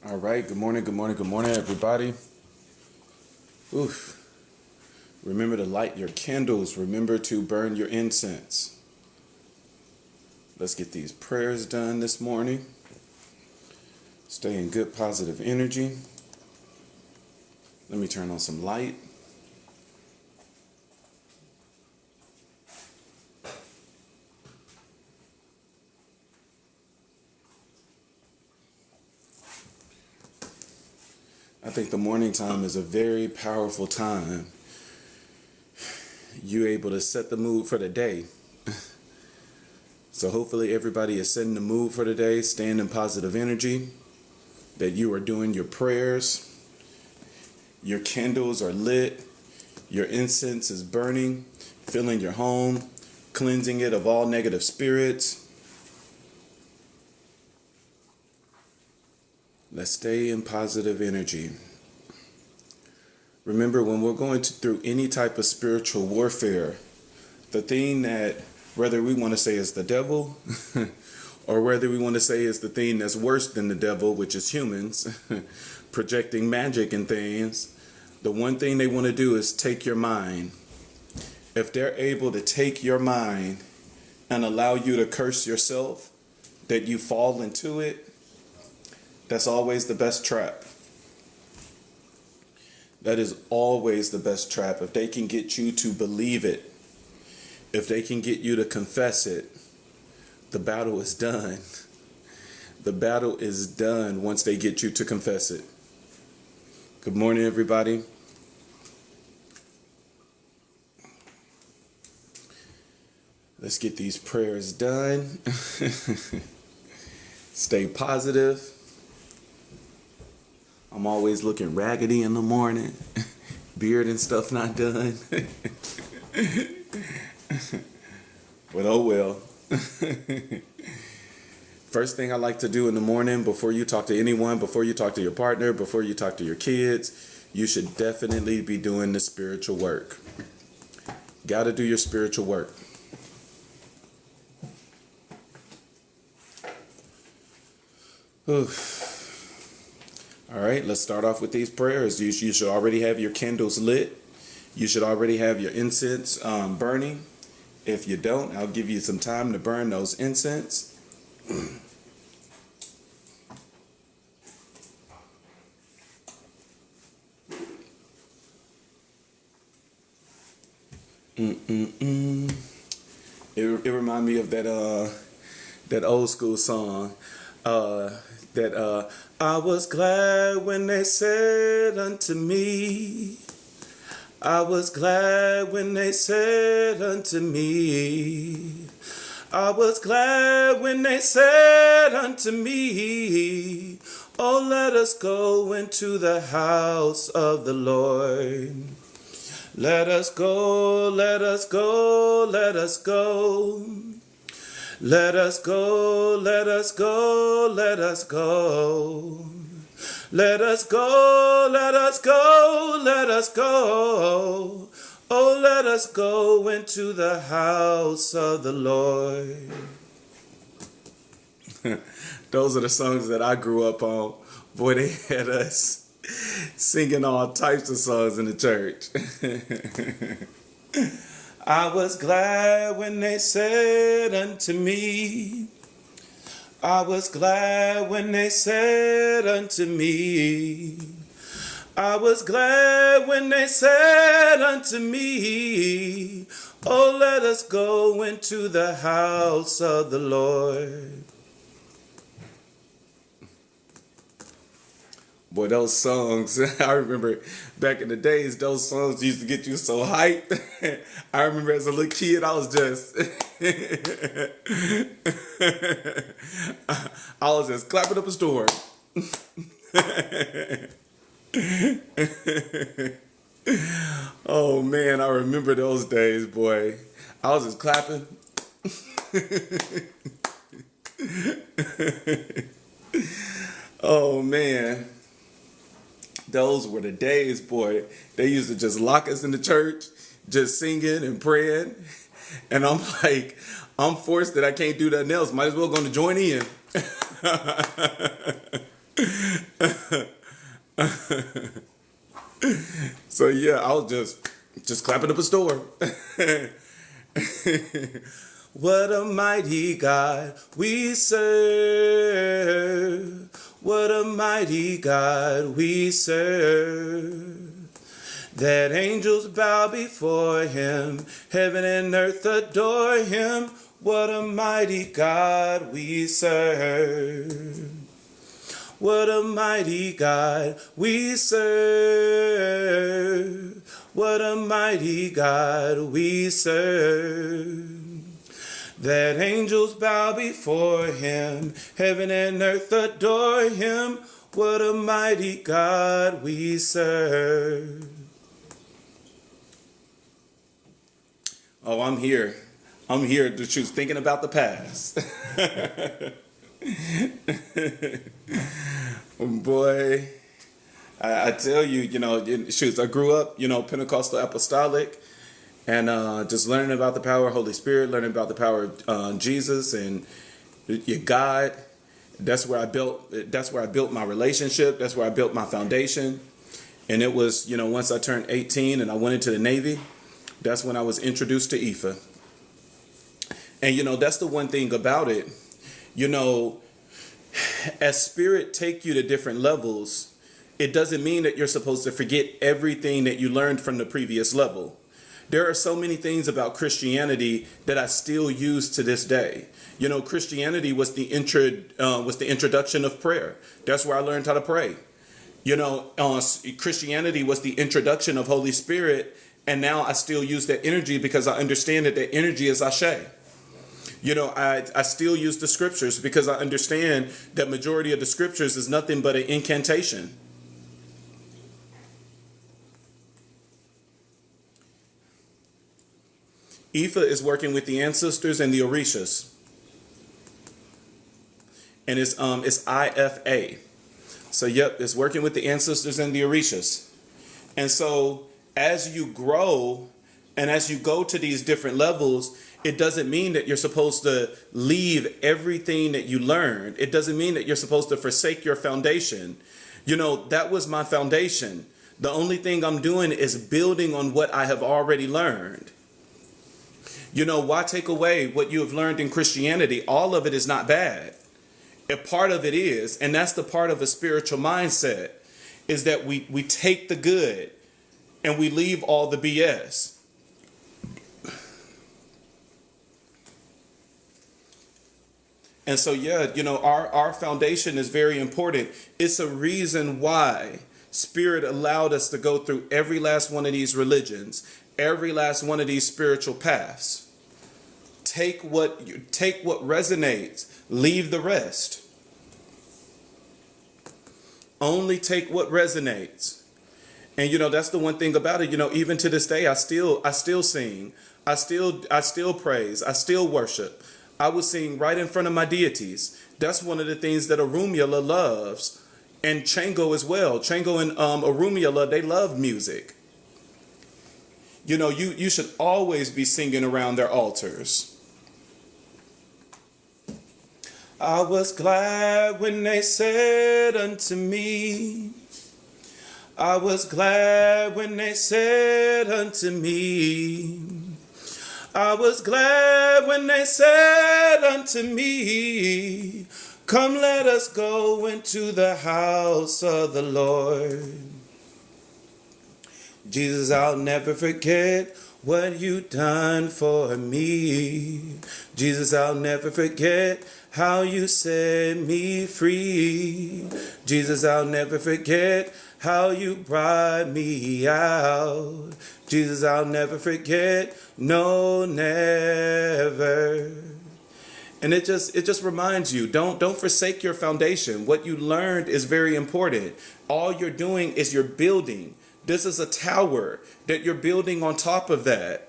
All right, good morning, everybody. Oof. Remember to light your candles. Remember to burn your incense. Let's get these prayers done this morning. Stay in good, positive energy. Let me turn on some light. I think the morning time is a very powerful time. You're able to set the mood for the day. So hopefully everybody is setting the mood for the day, staying in positive energy, that you are doing your prayers, your candles are lit, your incense is burning, filling your home, cleansing it of all negative spirits. Let's stay in positive energy. Remember, when we're going through any type of spiritual warfare, the thing that, whether we want to say is the devil, or whether we want to say is the thing that's worse than the devil, which is humans, projecting magic and things, the one thing they want to do is take your mind. If they're able to take your mind and allow you to curse yourself, that you fall into it, that's always the best trap. That is always the best trap. If they can get you to believe it, if they can get you to confess it, the battle is done. The battle is done once they get you to confess it. Good morning, everybody. Let's get these prayers done. Stay positive. I'm always looking raggedy in the morning. Beard and stuff not done. But oh well. First thing I like to do in the morning, before you talk to anyone, before you talk to your partner, before you talk to your kids, you should definitely be doing the spiritual work. Got to do your spiritual work. Oof. All right, let's start off with these prayers. You should already have your candles lit. You should already have your incense burning. If you don't, I'll give you some time to burn those incense. It reminds me of that old school song. I was glad when they said unto me, I was glad when they said unto me, I was glad when they said unto me, oh, let us go into the house of the Lord. Let us go, let us go, let us go. Let us go, let us go, let us go. Let us go, let us go, let us go. Oh, let us go into the house of the Lord. Those are the songs that I grew up on. Boy, they had us singing all types of songs in the church. I was glad when they said unto me, I was glad when they said unto me, I was glad when they said unto me, oh, let us go into the house of the Lord. Boy, those songs, I remember back in the days, those songs used to get you so hyped. I remember as a little kid, I was just clapping up a storm. Oh man, I remember those days, boy. I was just clapping. Oh man. Those were the days, boy. They used to just lock us in the church, just singing and praying. And I'm like, I'm forced that I can't do nothing else. Might as well go to join in. So yeah, I was just clapping up a storm. What a mighty God we serve. What a mighty God we serve. That angels bow before him, heaven and earth adore him. What a mighty God we serve. What a mighty God we serve. What a mighty God we serve. That angels bow before him, heaven and earth adore him. What a mighty God we serve. Oh, I'm here. I'm here to choose thinking about the past. Boy, I tell you, I grew up, Pentecostal apostolic, and just learning about the power of Holy Spirit, learning about the power of Jesus and your God. That's where I built my relationship. That's where I built my foundation. And it was, once I turned 18 and I went into the Navy, that's when I was introduced to IFA. And, that's the one thing about it. As Spirit take you to different levels, it doesn't mean that you're supposed to forget everything that you learned from the previous level. There are so many things about Christianity that I still use to this day. Christianity was the introduction of prayer. That's where I learned how to pray. Christianity was the introduction of Holy Spirit, and now I still use that energy because I understand that that energy is Ashe. I still use the scriptures because I understand that majority of the scriptures is nothing but an incantation. IFA is working with the ancestors and the orishas. And it's IFA. So yep, it's working with the ancestors and the orishas. And so as you grow and as you go to these different levels, it doesn't mean that you're supposed to leave everything that you learned. It doesn't mean that you're supposed to forsake your foundation. That was my foundation. The only thing I'm doing is building on what I have already learned. Why take away what you have learned in Christianity? All of it is not bad. A part of it is, and that's the part of a spiritual mindset, is that we take the good and we leave all the BS. And so, yeah, our foundation is very important. It's a reason why Spirit allowed us to go through every last one of these religions, every last one of these spiritual paths. Take what resonates, leave the rest. Only take what resonates. And that's the one thing about it. Even to this day, I still sing, I still praise, I still worship. I would sing right in front of my deities. That's one of the things that Orunmila loves, and Chango as well. Chango and Orunmila, they love music. You should always be singing around their altars. I was glad when they said unto me, I was glad when they said unto me, I was glad when they said unto me, come let us go into the house of the Lord. Jesus, I'll never forget what you done for me. Jesus, I'll never forget how you set me free. Jesus, I'll never forget how you brought me out. Jesus, I'll never forget, no, never. And it just reminds you, don't forsake your foundation. What you learned is very important. All you're doing is you're building. This is a tower that you're building on top of that.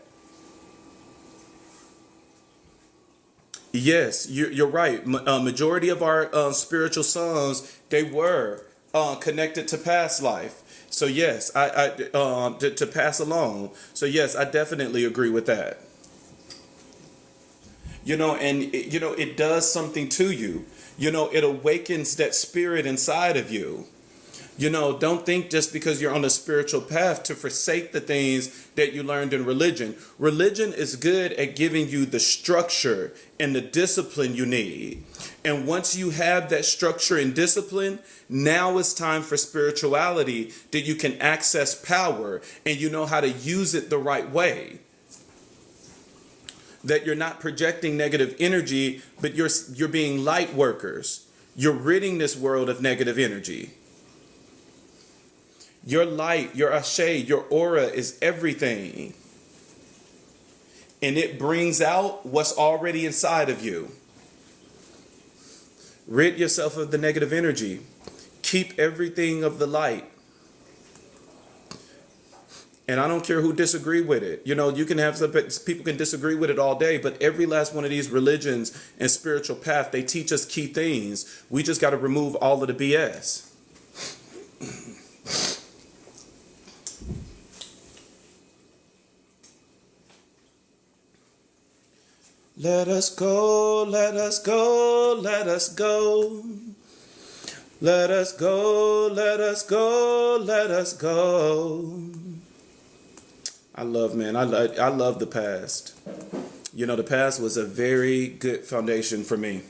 Yes, you're right. Majority of our spiritual songs, they were connected to past life. So yes, I to pass along. So yes, I definitely agree with that. and it does something to you. It awakens that spirit inside of you. Don't think just because you're on a spiritual path to forsake the things that you learned in religion. Religion is good at giving you the structure and the discipline you need. And once you have that structure and discipline, now it's time for spirituality, that you can access power and you know how to use it the right way. That you're not projecting negative energy, but you're being light workers. You're ridding this world of negative energy. Your light, your ashe, your aura is everything. And it brings out what's already inside of you. Rid yourself of the negative energy. Keep everything of the light. And I don't care who disagree with it. You can have people can disagree with it all day, but every last one of these religions and spiritual path, they teach us key things. We just got to remove all of the BS. Let us go, let us go, let us go. Let us go, let us go, let us go. I love the past. The past was a very good foundation for me.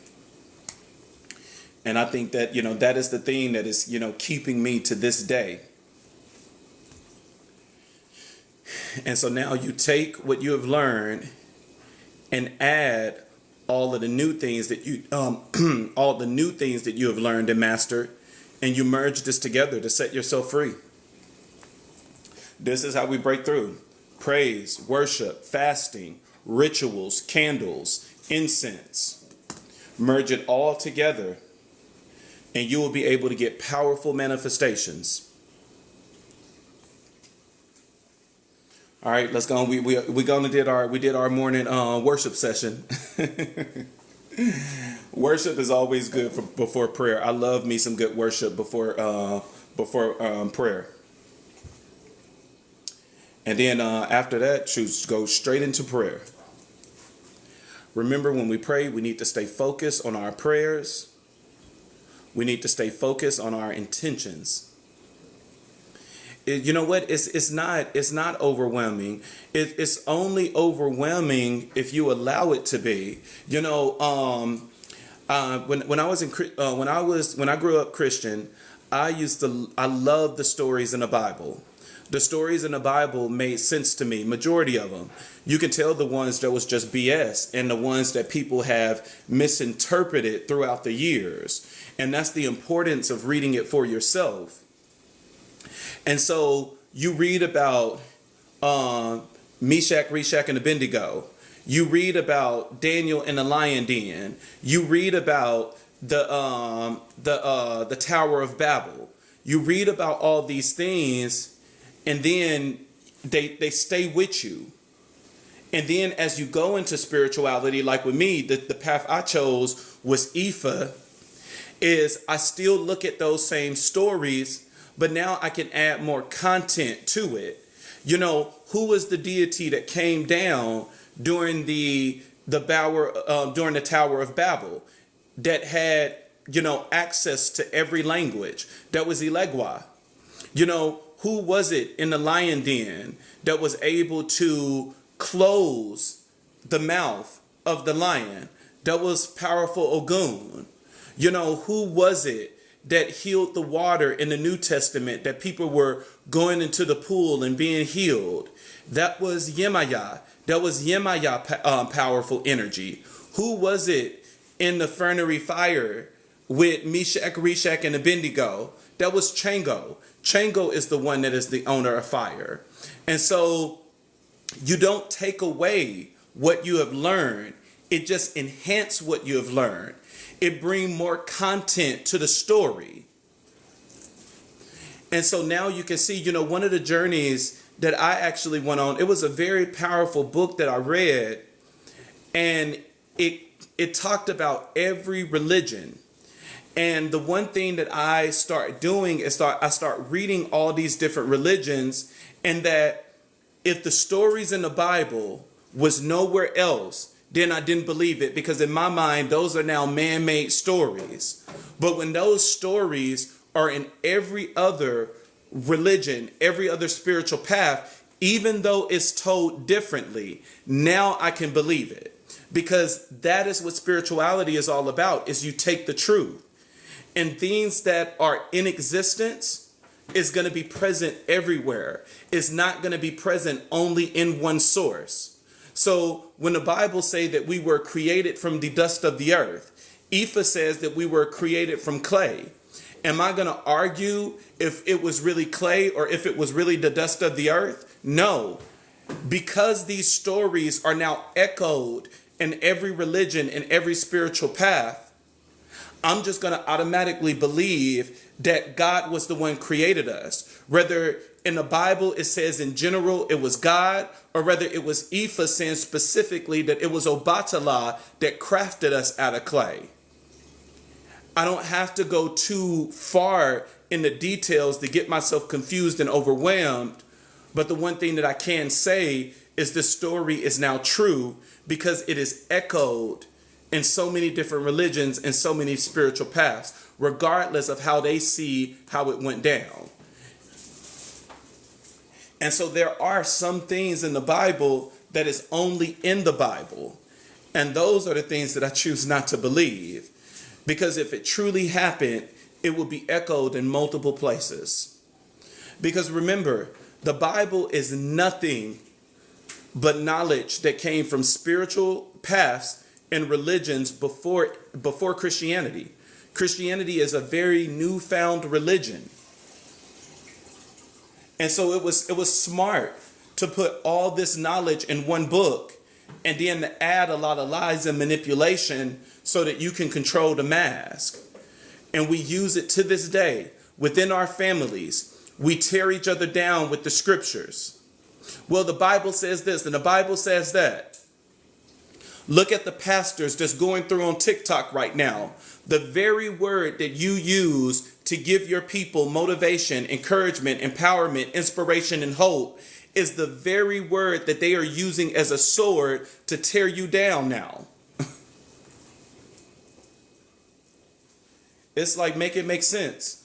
And I think that, that is the thing that is, keeping me to this day. And so now you take what you have learned and add all of the new things that you have learned and mastered, and you merge this together to set yourself free. This is how we break through. Praise, worship, fasting, rituals, candles, incense. Merge it all together, and you will be able to get powerful manifestations. All right, let's go. We did our morning worship session. Worship is always good before prayer. I love me some good worship before prayer. And then after that, go straight into prayer. Remember, when we pray, we need to stay focused on our prayers. We need to stay focused on our intentions. You know what? It's not overwhelming. It's only overwhelming if you allow it to be. When I grew up Christian, I loved the stories in the Bible. The stories in the Bible made sense to me, majority of them. You can tell the ones that was just BS and the ones that people have misinterpreted throughout the years. And that's the importance of reading it for yourself. And so you read about Meshach, Reshach, and Abednego. You read about Daniel in the lion den. You read about the Tower of Babel. You read about all these things, and then they stay with you. And then as you go into spirituality, like with me, the path I chose was Ifa, is I still look at those same stories, but now I can add more content to it. Who was the deity that came down during the Tower of Babel that had, access to every language? That was Elegwa. Who was it in the lion den that was able to close the mouth of the lion? That was powerful Ogun. Who was it that healed the water in the New Testament, that people were going into the pool and being healed? That was Yemaya. That was Yemaya powerful energy. Who was it in the fernery fire with Meshach, Reshach, and Abednego? That was Chango. Chango is the one that is the owner of fire. And so you don't take away what you have learned. It just enhances what you have learned. It brings more content to the story. And so now you can see, one of the journeys that I actually went on, it was a very powerful book that I read. And it talked about every religion. And the one thing that I start doing is I start reading all these different religions, and that if the stories in the Bible was nowhere else, then I didn't believe it, because in my mind, those are now man-made stories. But when those stories are in every other religion, every other spiritual path, even though it's told differently, now I can believe it. Because that is what spirituality is all about, is you take the truth. And things that are in existence is going to be present everywhere. It's not going to be present only in one source. So when the Bible say that we were created from the dust of the earth, Ifa says that we were created from clay. Am I going to argue if it was really clay or if it was really the dust of the earth? No, because these stories are now echoed in every religion and every spiritual path, I'm just going to automatically believe that God was the one created us. Whether in the Bible it says in general it was God, or whether it was Ifa saying specifically that it was Obatala that crafted us out of clay. I don't have to go too far in the details to get myself confused and overwhelmed. But the one thing that I can say is the story is now true because it is echoed in so many different religions and so many spiritual paths, regardless of how they see how it went down. And so there are some things in the Bible that is only in the Bible. And those are the things that I choose not to believe. Because if it truly happened, it will be echoed in multiple places. Because remember, the Bible is nothing but knowledge that came from spiritual paths and religions before Christianity. Christianity is a very newfound religion. And so it was smart to put all this knowledge in one book and then to add a lot of lies and manipulation so that you can control the mass. And we use it to this day within our families. We tear each other down with the scriptures. Well, the Bible says this and the Bible says that. Look at the pastors that's going through on TikTok right now. The very word that you use to give your people motivation, encouragement, empowerment, inspiration, and hope is the very word that they are using as a sword to tear you down now. It's like, make it make sense.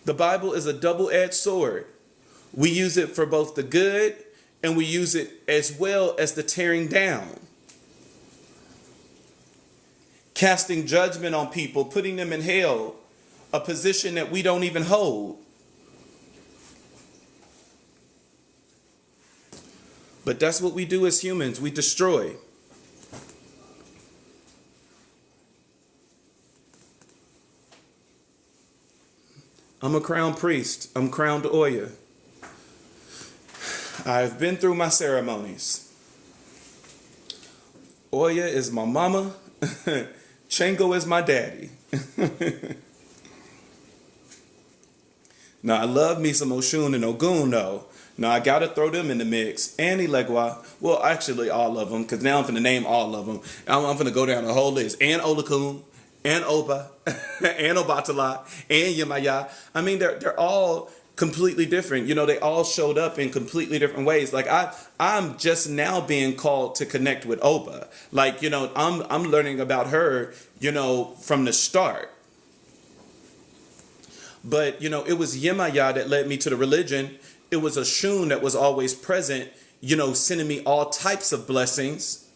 The Bible is a double-edged sword. We use it for both the good and we use it as well as the tearing down. Casting judgment on people, putting them in hell, a position that we don't even hold. But that's what we do as humans. We destroy. I'm a crown priest. I'm crowned Oya. I've been through my ceremonies. Oya is my mama. Chengo is my daddy. Now, I love me some Oshun and Ogun, though. Now, I got to throw them in the mix. And Ilegwa. Well, actually, all of them, because now I'm going to name all of them. I'm going to go down the whole list. And Olakun, and Oba, and Obatala, and Yemaya. I mean, they're all completely different. You know, they all showed up in completely different ways. Like, I'm just now being called to connect with Oba. Like, you know, I'm learning about her, you know, from the start. But, you know, it was Yemaya that led me to the religion. It was Oshun that was always present, you know, sending me all types of blessings.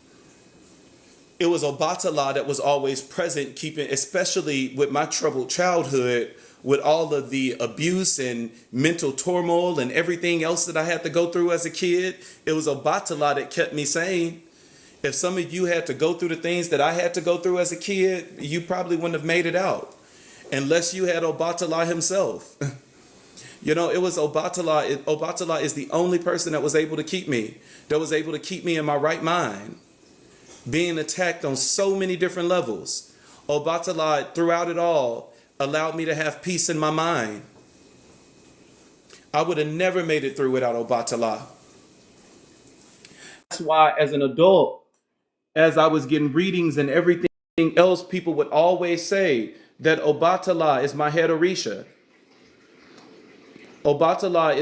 It was Obatala that was always present, keeping, especially with my troubled childhood, with all of the abuse and mental turmoil and everything else that I had to go through as a kid. It was Obatala that kept me sane. If some of you had to go through the things that I had to go through as a kid, you probably wouldn't have made it out. Unless you had Obatala himself. You know, it was Obatala. Obatala is the only person that was able to keep me. That was able to keep me in my right mind. Being attacked on so many different levels. Obatala, throughout it all, allowed me to have peace in my mind. I would have never made it through without Obatala. That's why, as an adult, as I was getting readings and everything else, people would always say that Obatala is my head orisha. Obatala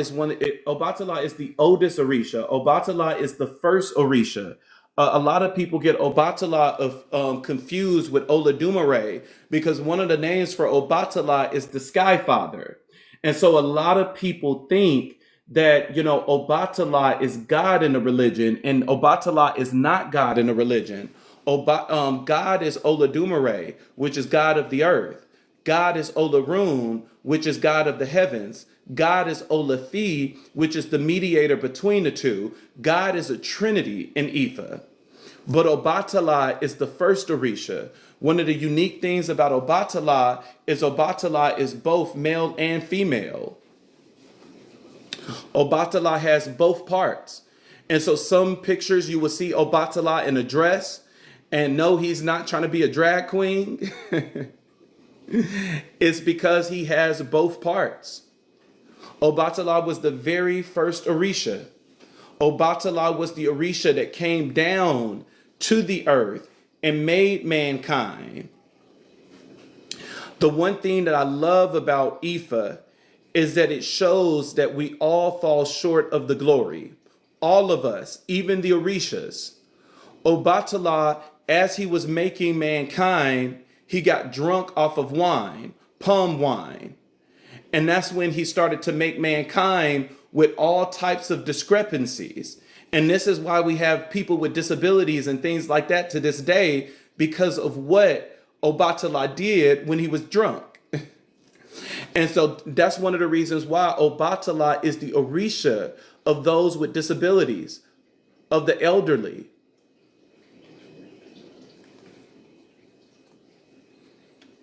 is the oldest orisha. Obatala is the first orisha. A lot of people get Obatala confused with Olodumare because one of the names for Obatala is the Sky Father. And so a lot of people think that, Obatala is God in a religion, and Obatala is not God in a religion. God is Olodumare, which is God of the earth. God is Olarun, which is God of the heavens. God is Olafi, which is the mediator between the two. God is a trinity in Ifa. But Obatala is the first Orisha. One of the unique things about Obatala is both male and female. Obatala has both parts. And so some pictures you will see Obatala in a dress, and no, he's not trying to be a drag queen. It's because he has both parts. Obatala was the very first Orisha. Obatala was the Orisha that came down to the earth and made mankind. The one thing that I love about Ifa is that it shows that we all fall short of the glory. All of us, even the Orishas. Obatala, as he was making mankind, he got drunk off of wine, palm wine. And that's when he started to make mankind with all types of discrepancies. And this is why we have people with disabilities and things like that to this day, because of what Obatala did when he was drunk. And so that's one of the reasons why Obatala is the Orisha of those with disabilities, of the elderly.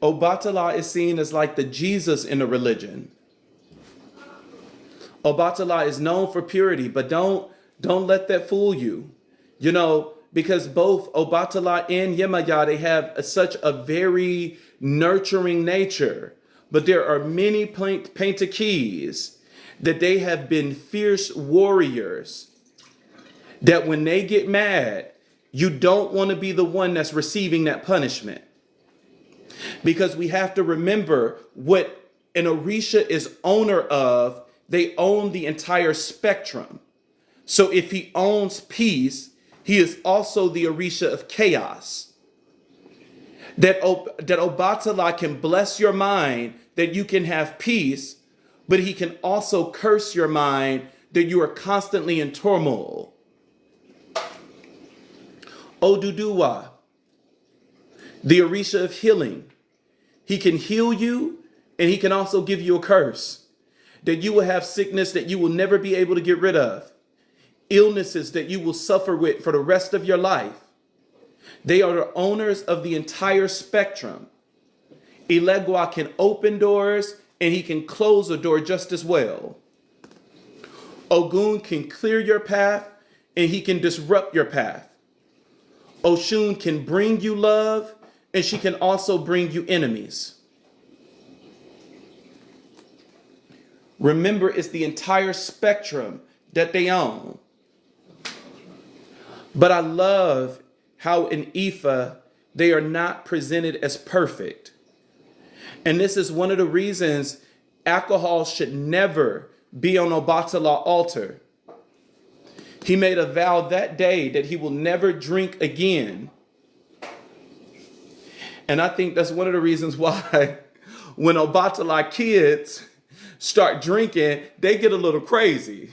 Obatala is seen as like the Jesus in a religion. Obatala is known for purity, but don't let that fool you. Because both Obatala and Yemaya, they have such a very nurturing nature. But there are many Pentakis that they have been fierce warriors, that when they get mad, you don't want to be the one that's receiving that punishment. Because we have to remember what an Orisha is owner of. They own the entire spectrum. So if he owns peace, he is also the Orisha of chaos. That Obatala can bless your mind, that you can have peace, but he can also curse your mind, that you are constantly in turmoil. Oduduwa, the Orisha of healing. He can heal you, and he can also give you a curse. That you will have sickness that you will never be able to get rid of. Illnesses that you will suffer with for the rest of your life. They are the owners of the entire spectrum. Elegua can open doors, and he can close a door just as well. Ogun can clear your path, and he can disrupt your path. Oshun can bring you love, and she can also bring you enemies. Remember, it's the entire spectrum that they own. But I love how in Ifa, they are not presented as perfect. And this is one of the reasons alcohol should never be on Obatala altar. He made a vow that day that he will never drink again. And I think that's one of the reasons why when Obatala kids start drinking, they get a little crazy.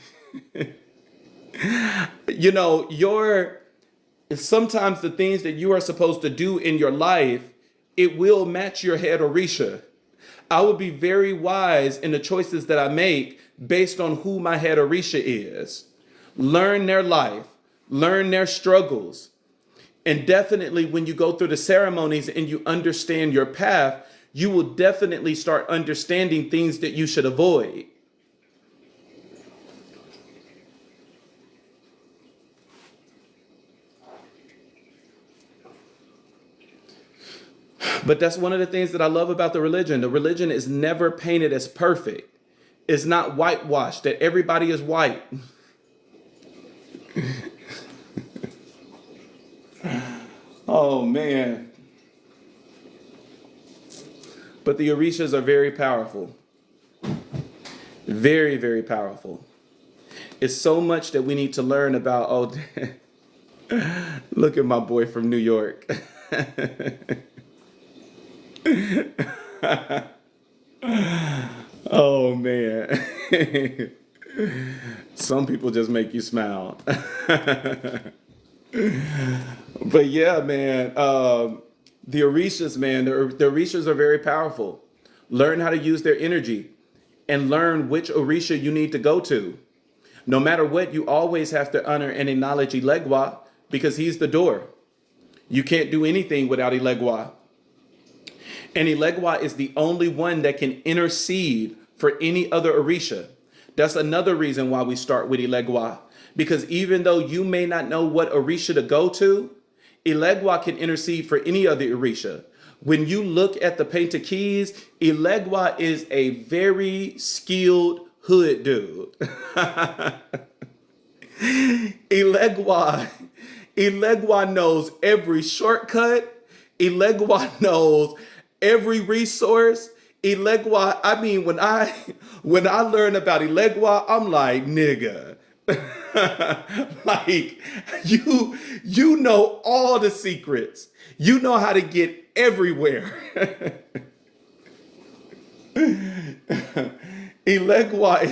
Sometimes the things that you are supposed to do in your life, it will match your head Orisha. I will be very wise in the choices that I make based on who my head Orisha is. Learn their life, learn their struggles. And definitely when you go through the ceremonies and you understand your path, you will definitely start understanding things that you should avoid. But that's one of the things that I love about the religion. The religion is never painted as perfect. It's not whitewashed, that everybody is white. Oh, man. But the Orishas are very powerful. Very, very powerful. It's so much that we need to learn about. Look at my boy from New York. Oh man. Some people just make you smile. But yeah, man, the orishas, man, the orishas are very powerful. Learn how to use their energy and learn which orisha you need to go to. No matter what, you always have to honor and acknowledge Ilegwa because he's the door. You can't do anything without Ilegwa. And Ilegwa is the only one that can intercede for any other orisha. That's another reason why we start with Ilegwa. Because even though you may not know what orisha to go to, Ilegwa can intercede for any other orisha. When you look at the Painted Keys, Ilegwa is a very skilled hood dude. Ilegwa knows every shortcut. Ilegwa knows every resource. Ilegwa, I mean, when I learn about Ilegwa, I'm like, nigga. Like, you know all the secrets. You know how to get everywhere. Ilegwa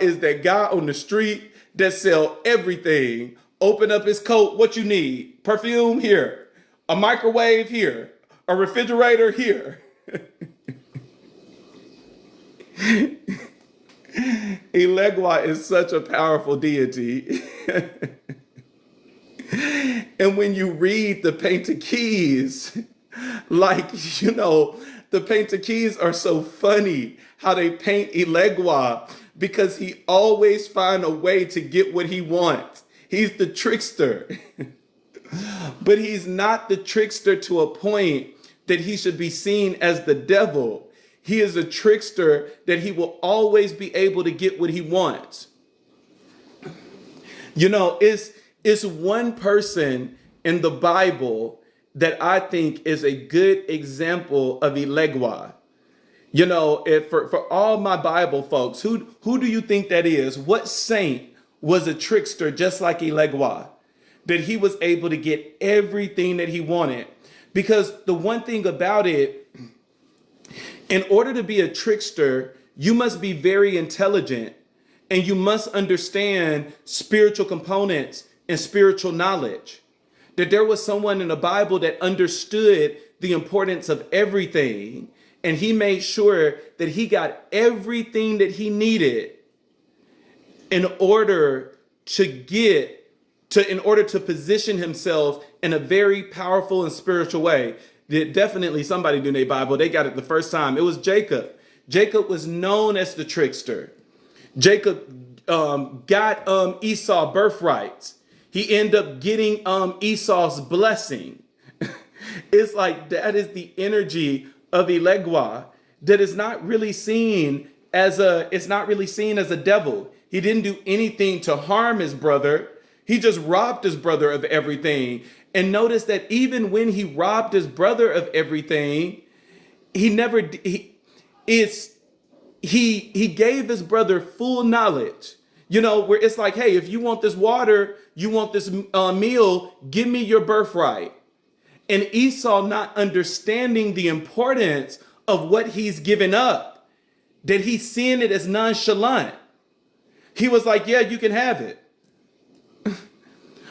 is that guy on the street that sell everything. Open up his coat, what you need? Perfume here, a microwave here, a refrigerator here. Ilegwa is such a powerful deity. And when you read the Painted Keys, like, you know, the Painted Keys are so funny how they paint Ilegwa because he always finds a way to get what he wants. He's the trickster. But he's not the trickster to a point that he should be seen as the devil. He is a trickster that he will always be able to get what he wants. You know, it's one person in the Bible that I think is a good example of Ilegwa. You know, for all my Bible folks, who do you think that is? What saint was a trickster just like Ilegwa? That he was able to get everything that he wanted. Because the one thing about it, in order to be a trickster, you must be very intelligent and you must understand spiritual components and spiritual knowledge. That there was someone in the Bible that understood the importance of everything, and he made sure that he got everything that he needed in order to position himself in a very powerful and spiritual way. Definitely somebody knew their Bible. They got it the first time. It was Jacob. Jacob was known as the trickster. Jacob got Esau birthrights. He ended up getting Esau's blessing. It's like that is the energy of Ilegwa that is not really seen as a devil. He didn't do anything to harm his brother. He just robbed his brother of everything. And notice that even when he robbed his brother of everything, he gave his brother full knowledge. You know, where it's like, hey, if you want this water, you want this meal, give me your birthright. And Esau, not understanding the importance of what he's given up, that he's seeing it as nonchalant. He was like, yeah, you can have it.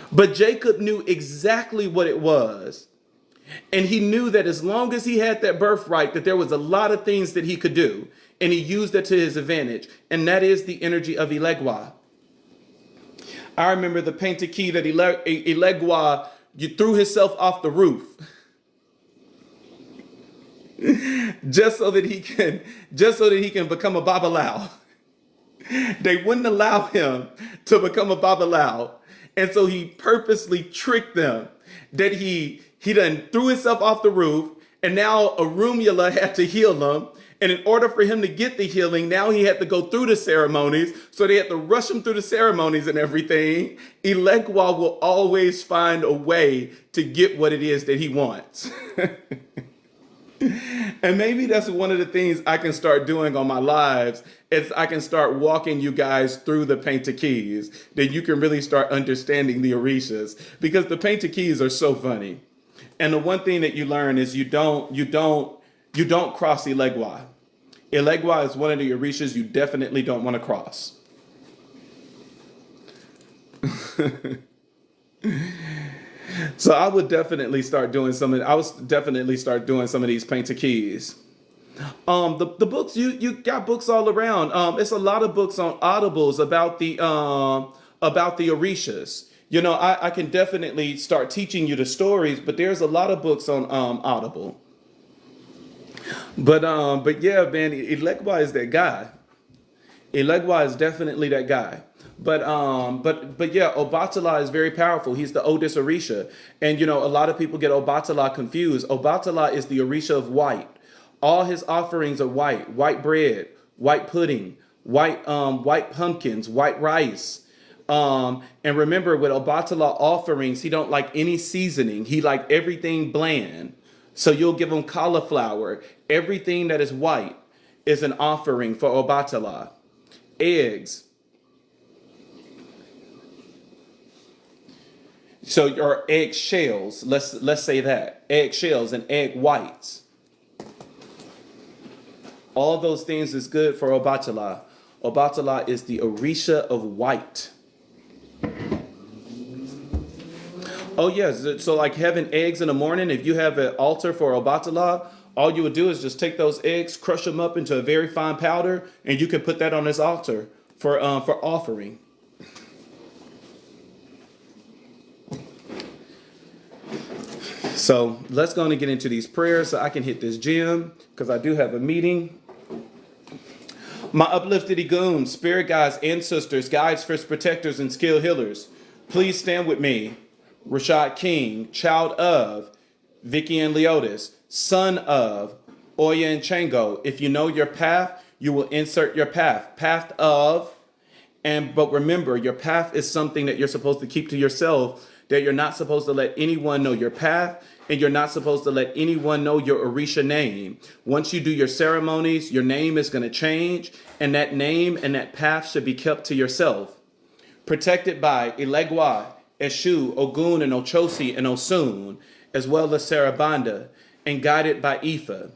But Jacob knew exactly what it was. And he knew that as long as he had that birthright, that there was a lot of things that he could do. And he used that to his advantage. And that is the energy of Ilegwa. I remember the Painted Key that Ilegwa threw himself off the roof. just so that he can become a Babalao. They wouldn't allow him to become a Babalao. And so he purposely tricked them that he done threw himself off the roof, and now Arumula had to heal him. And in order for him to get the healing, now he had to go through the ceremonies. So they had to rush him through the ceremonies and everything. Ilegwa will always find a way to get what it is that he wants. And maybe that's one of the things I can start doing on my lives is I can start walking you guys through the painted keys. Then you can really start understanding the orishas because the painted keys are so funny. And the one thing that you learn is you don't cross Elegua. Elegua is one of the orishas you definitely don't want to cross. So I would definitely start doing some of these painted keys. The books you got books all around. It's a lot of books on Audibles about the orishas. I can definitely start teaching you the stories, but there's a lot of books on Audible. But yeah, man, Elekwa is that guy. Elegwa is definitely that guy. But yeah, Obatala is very powerful. He's the oldest Orisha. And a lot of people get Obatala confused. Obatala is the Orisha of white. All his offerings are white. White bread, white pudding, white pumpkins, white rice. And remember with Obatala offerings, he don't like any seasoning. He like everything bland. So you'll give him cauliflower. Everything that is white is an offering for Obatala. Eggs. So your egg shells, let's say that. Egg shells and egg whites. All those things is good for Obatala. Obatala is the Orisha of white. Oh yes, so like having eggs in the morning, if you have an altar for Obatala, all you would do is just take those eggs, crush them up into a very fine powder, and you can put that on this altar for offering. So let's go on and get into these prayers so I can hit this gym because I do have a meeting. My uplifted Egoon, spirit guides, ancestors, guides, first protectors, and skill healers, please stand with me. Rashad King, child of Vicky and Leotis, son of Oya and Chango. If you know your path, you will insert your path. Path of, but remember, your path is something that you're supposed to keep to yourself, that you're not supposed to let anyone know your path, and you're not supposed to let anyone know your Orisha name. Once you do your ceremonies, your name is going to change, and that name and that path should be kept to yourself. Protected by Elegwa, Eshu, Ogun, and Ochosi, and Osun, as well as Sarabanda, and guided by Ifa.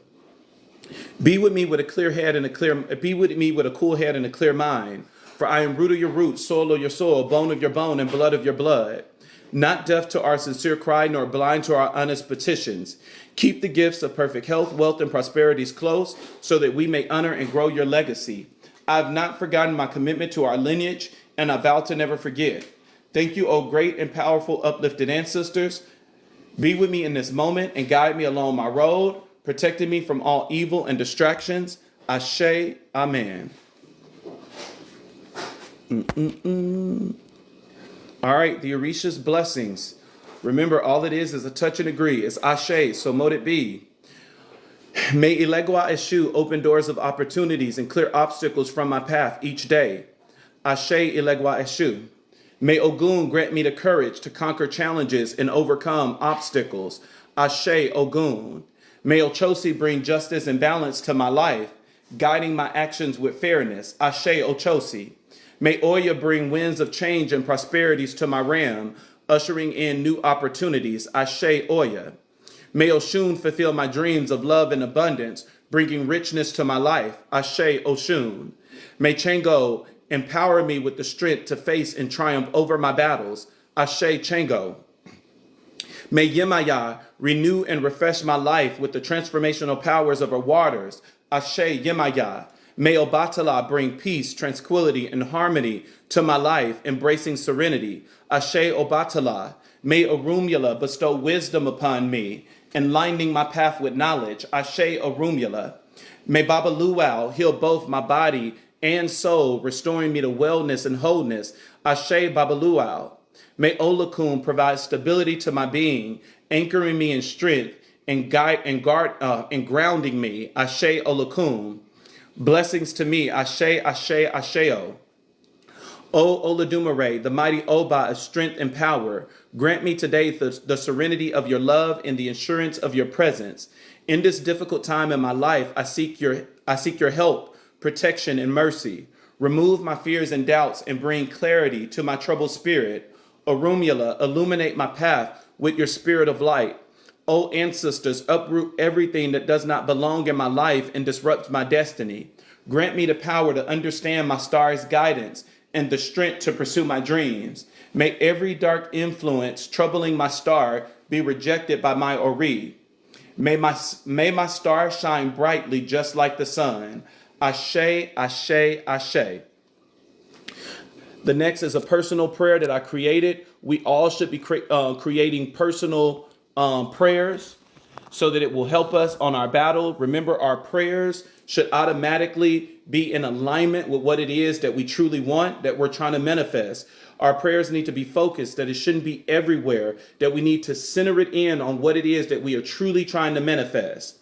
Be with me with a clear head and be with me with a cool head and a clear mind. For I am root of your root, soul of your soul, bone of your bone, and blood of your blood. Not deaf to our sincere cry, nor blind to our honest petitions. Keep the gifts of perfect health, wealth, and prosperities close, so that we may honor and grow your legacy. I have not forgotten my commitment to our lineage, and I vow to never forget. Thank you, O great and powerful uplifted ancestors. Be with me in this moment and guide me along my road, protecting me from all evil and distractions. Ashe, Amen. All right, the Orisha's blessings. Remember, all it is a touch and agree. It's Ashe, so mote it be. May Elegwa Eshu open doors of opportunities and clear obstacles from my path each day. Ashe Elegwa Eshu. May Ogun grant me the courage to conquer challenges and overcome obstacles. Ashe Ogun. May Ochosi bring justice and balance to my life, guiding my actions with fairness. Ashe Ochosi. May Oya bring winds of change and prosperities to my ram, ushering in new opportunities. Ashe Oya. May Oshun fulfill my dreams of love and abundance, bringing richness to my life. Ashe Oshun. May Chango empower me with the strength to face and triumph over my battles. Ashe Chango. May Yemaya renew and refresh my life with the transformational powers of her waters. Ashe Yemaya. May Obatala bring peace, tranquility, and harmony to my life, embracing serenity. Ashe Obatala. May Orumula bestow wisdom upon me, enlightening my path with knowledge. Ashe Orumula. May Baba Luau heal both my body and soul, restoring me to wellness and wholeness. Ashe Baba Luau. May Olakun provide stability to my being, anchoring me in strength and grounding me. Ashe Olakun. Blessings to me. Ashe, Ashe, Asheo. O Olodumare, the mighty Oba of strength and power, grant me today the serenity of your love and the assurance of your presence. In this difficult time in my life, I seek your help, protection, and mercy. Remove my fears and doubts and bring clarity to my troubled spirit. Orumula, illuminate my path with your spirit of light. O ancestors, uproot everything that does not belong in my life and disrupts my destiny. Grant me the power to understand my star's guidance and the strength to pursue my dreams. May every dark influence troubling my star be rejected by my Ori. May my star shine brightly just like the sun. Ashe, ashe, ashe. The next is a personal prayer that I created. We all should be creating personal prayers so that it will help us on our battle. Remember, our prayers should automatically be in alignment with what it is that we truly want, that we're trying to manifest. Our prayers need to be focused, that it shouldn't be everywhere, that we need to center it in on what it is that we are truly trying to manifest.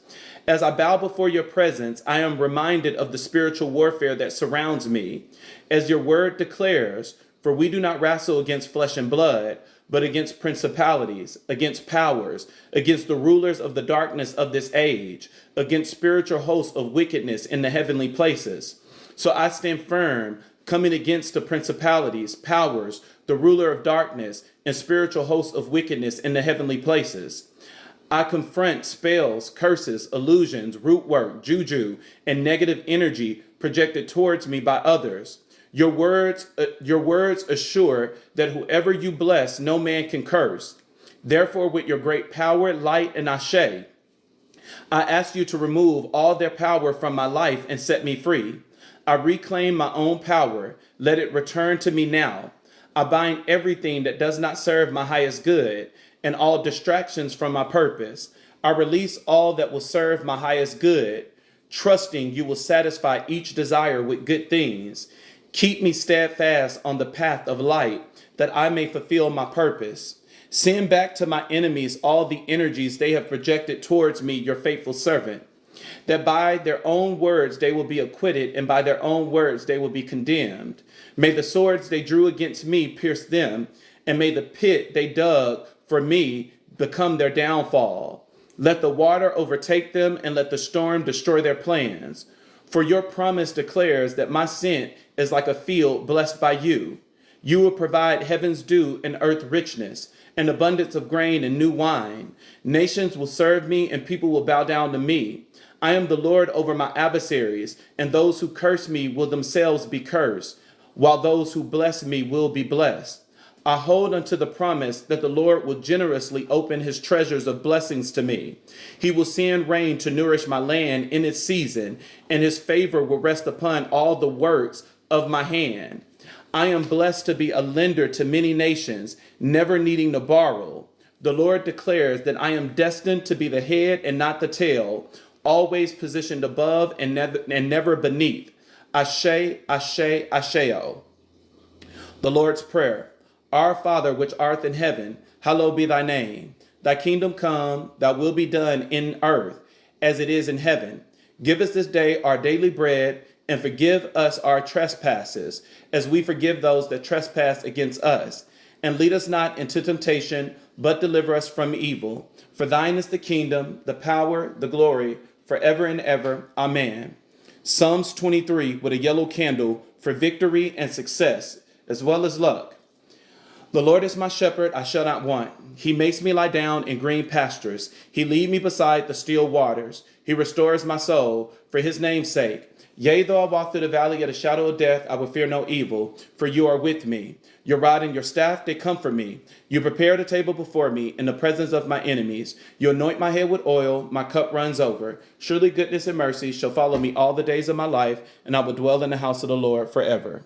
As I bow before your presence, I am reminded of the spiritual warfare that surrounds me. As your word declares, for we do not wrestle against flesh and blood, but against principalities, against powers, against the rulers of the darkness of this age, against spiritual hosts of wickedness in the heavenly places. So I stand firm, coming against the principalities, powers, the ruler of darkness, and spiritual hosts of wickedness in the heavenly places. I confront spells, curses, illusions, root work, juju, and negative energy projected towards me by others. Your words assure that whoever you bless, no man can curse. Therefore, with your great power, light, and ashe, I ask you to remove all their power from my life and set me free. I reclaim my own power. Let it return to me now. I bind everything that does not serve my highest good and all distractions from my purpose. I release all that will serve my highest good, trusting you will satisfy each desire with good things. Keep me steadfast on the path of light, that I may fulfill my purpose. Send back to my enemies all the energies they have projected towards me, your faithful servant, that by their own words they will be acquitted, and by their own words they will be condemned. May the swords they drew against me pierce them, and may the pit they dug for me become their downfall. Let the water overtake them, and let the storm destroy their plans. For your promise declares that my scent is like a field blessed by you. You will provide heaven's dew and earth richness, an abundance of grain and new wine. Nations will serve me, and people will bow down to me. I am the Lord over my adversaries, and those who curse me will themselves be cursed, while those who bless me will be blessed. I hold unto the promise that the Lord will generously open his treasures of blessings to me. He will send rain to nourish my land in its season, and his favor will rest upon all the works of my hand. I am blessed to be a lender to many nations, never needing to borrow. The Lord declares that I am destined to be the head and not the tail, always positioned above and never beneath. Ashe, ashe, asheo. The Lord's Prayer. Our Father, which art in heaven, hallowed be thy name. Thy kingdom come, thy will be done in earth as it is in heaven. Give us this day our daily bread, and forgive us our trespasses, as we forgive those that trespass against us. And lead us not into temptation, but deliver us from evil. For thine is the kingdom, the power, the glory, forever and ever. Amen. Psalms 23 with a yellow candle for victory and success, as well as luck. The Lord is my shepherd, I shall not want. He makes me lie down in green pastures. He lead me beside the still waters. He restores my soul for his name's sake. Yea, though I walk through the valley of the shadow of death, I will fear no evil, for you are with me. Your rod and your staff, they comfort me. You prepare a table before me in the presence of my enemies. You anoint my head with oil, my cup runs over. Surely goodness and mercy shall follow me all the days of my life, and I will dwell in the house of the Lord forever.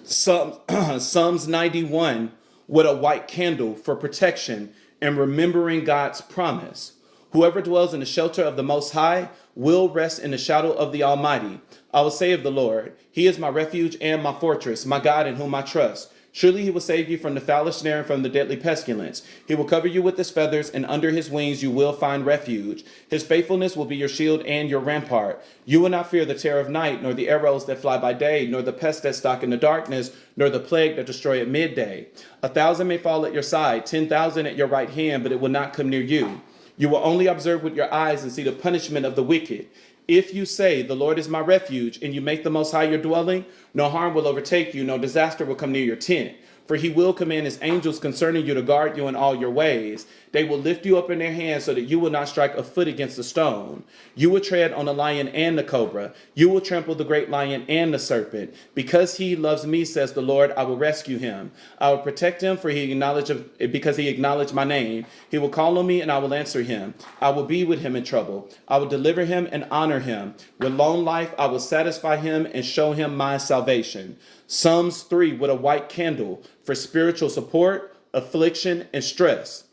Psalms 91 with a white candle for protection and remembering God's promise. Whoever dwells in the shelter of the Most High will rest in the shadow of the Almighty. I will say of the Lord, he is my refuge and my fortress, my God in whom I trust. Surely he will save you from the foulest snare and from the deadly pestilence. He will cover you with his feathers, and under his wings you will find refuge. His faithfulness will be your shield and your rampart. You will not fear the terror of night, nor the arrows that fly by day, nor the pests that stalk in the darkness, nor the plague that destroy at midday. 1,000 may fall at your side, 10,000 at your right hand, but it will not come near you. You will only observe with your eyes and see the punishment of the wicked. If you say, the Lord is my refuge, and you make the Most High your dwelling, no harm will overtake you, no disaster will come near your tent. For he will command his angels concerning you to guard you in all your ways. They will lift you up in their hands so that you will not strike a foot against a stone. You will tread on the lion and the cobra. You will trample the great lion and the serpent. Because he loves me, says the Lord, I will rescue him. I will protect him because he acknowledged my name. He will call on me and I will answer him. I will be with him in trouble. I will deliver him and honor him. With long life I will satisfy him and show him my salvation. Psalms 3 with a white candle for spiritual support, affliction, and stress.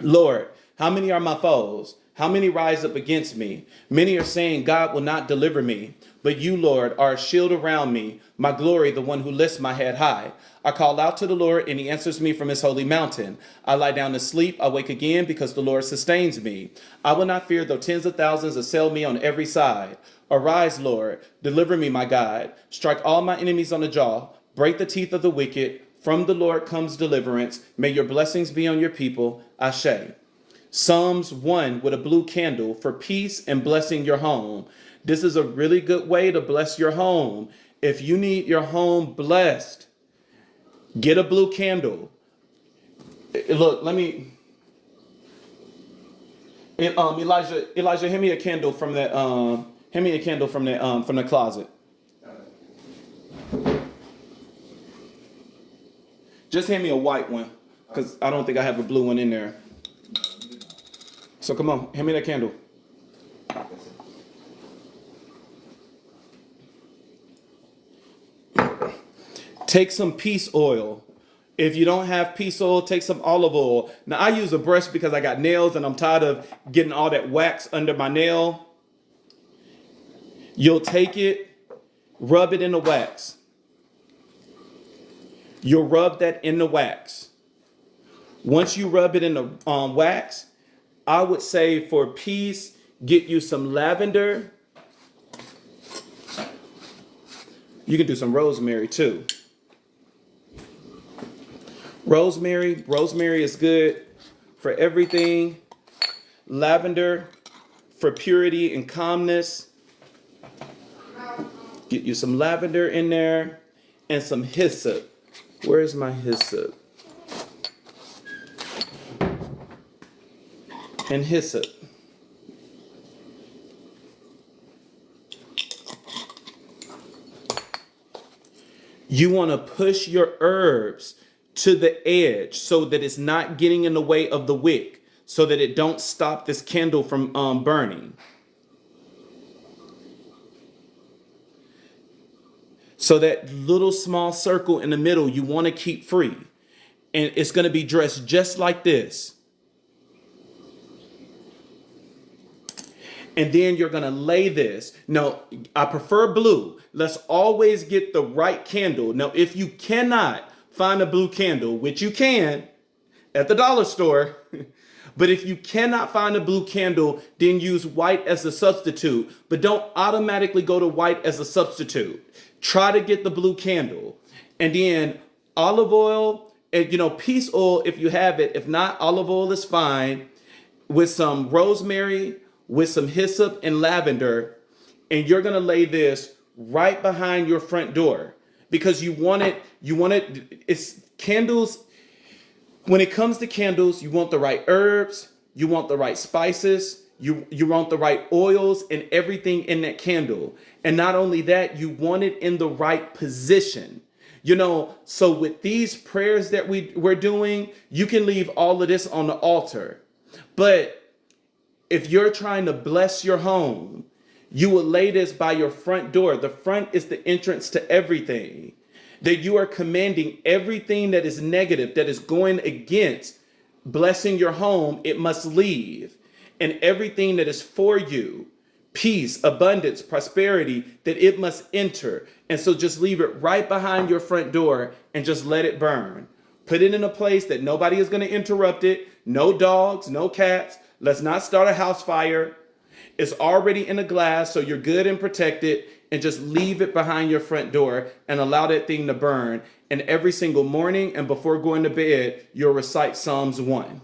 Lord, how many are my foes? How many rise up against me? Many are saying God will not deliver me. But you, Lord, are a shield around me, my glory, the one who lifts my head high. I call out to the Lord and he answers me from his holy mountain. I lie down to sleep, I wake again because the Lord sustains me. I will not fear though tens of thousands assail me on every side. Arise, Lord, deliver me, my God. Strike all my enemies on the jaw. Break the teeth of the wicked. From the Lord comes deliverance. May your blessings be on your people. Ashe. Psalms 1 with a blue candle for peace and blessing your home. This is a really good way to bless your home. If you need your home blessed, get a blue candle. Look, Elijah, hand me a candle from that. Hand me a candle from the closet. Just hand me a white one, because I don't think I have a blue one in there. So come on, hand me that candle. Take some peace oil. If you don't have peace oil, take some olive oil. Now I use a brush because I got nails and I'm tired of getting all that wax under my nail. You'll take it, rub it in the wax. You'll rub that in the wax. Once you rub it in the wax, I would say for peace, get you some lavender. You can do some rosemary too. Rosemary is good for everything. Lavender for purity and calmness. Get you some lavender in there and some hyssop. Where's my hyssop? And hyssop. You want to push your herbs to the edge so that it's not getting in the way of the wick, so that it don't stop this candle from burning. So that little small circle in the middle you want to keep free. And it's going to be dressed just like this. And then you're going to lay this. Now, I prefer blue. Let's always get the right candle. Now, if you cannot find a blue candle, which you can at the dollar store, but if you cannot find a blue candle, then use white as a substitute. But don't automatically go to white as a substitute. Try to get the blue candle. And then olive oil, and peace oil if you have it. If not, olive oil is fine. With some rosemary, with some hyssop and lavender. And you're going to lay this right behind your front door. Because you want it, it's candles. When it comes to candles, you want the right herbs, you want the right spices, you want the right oils and everything in that candle. And not only that, you want it in the right position. So with these prayers that we're doing, you can leave all of this on the altar. But if you're trying to bless your home, you will lay this by your front door. The front is the entrance to everything. That you are commanding everything that is negative, that is going against blessing your home, it must leave. And everything that is for you, peace, abundance, prosperity, that it must enter. And so just leave it right behind your front door and just let it burn. Put it in a place that nobody is going to interrupt it. No dogs, no cats. Let's not start a house fire. It's already in a glass, so you're good and protected. And just leave it behind your front door and allow that thing to burn. And every single morning and before going to bed, you'll recite Psalms 1.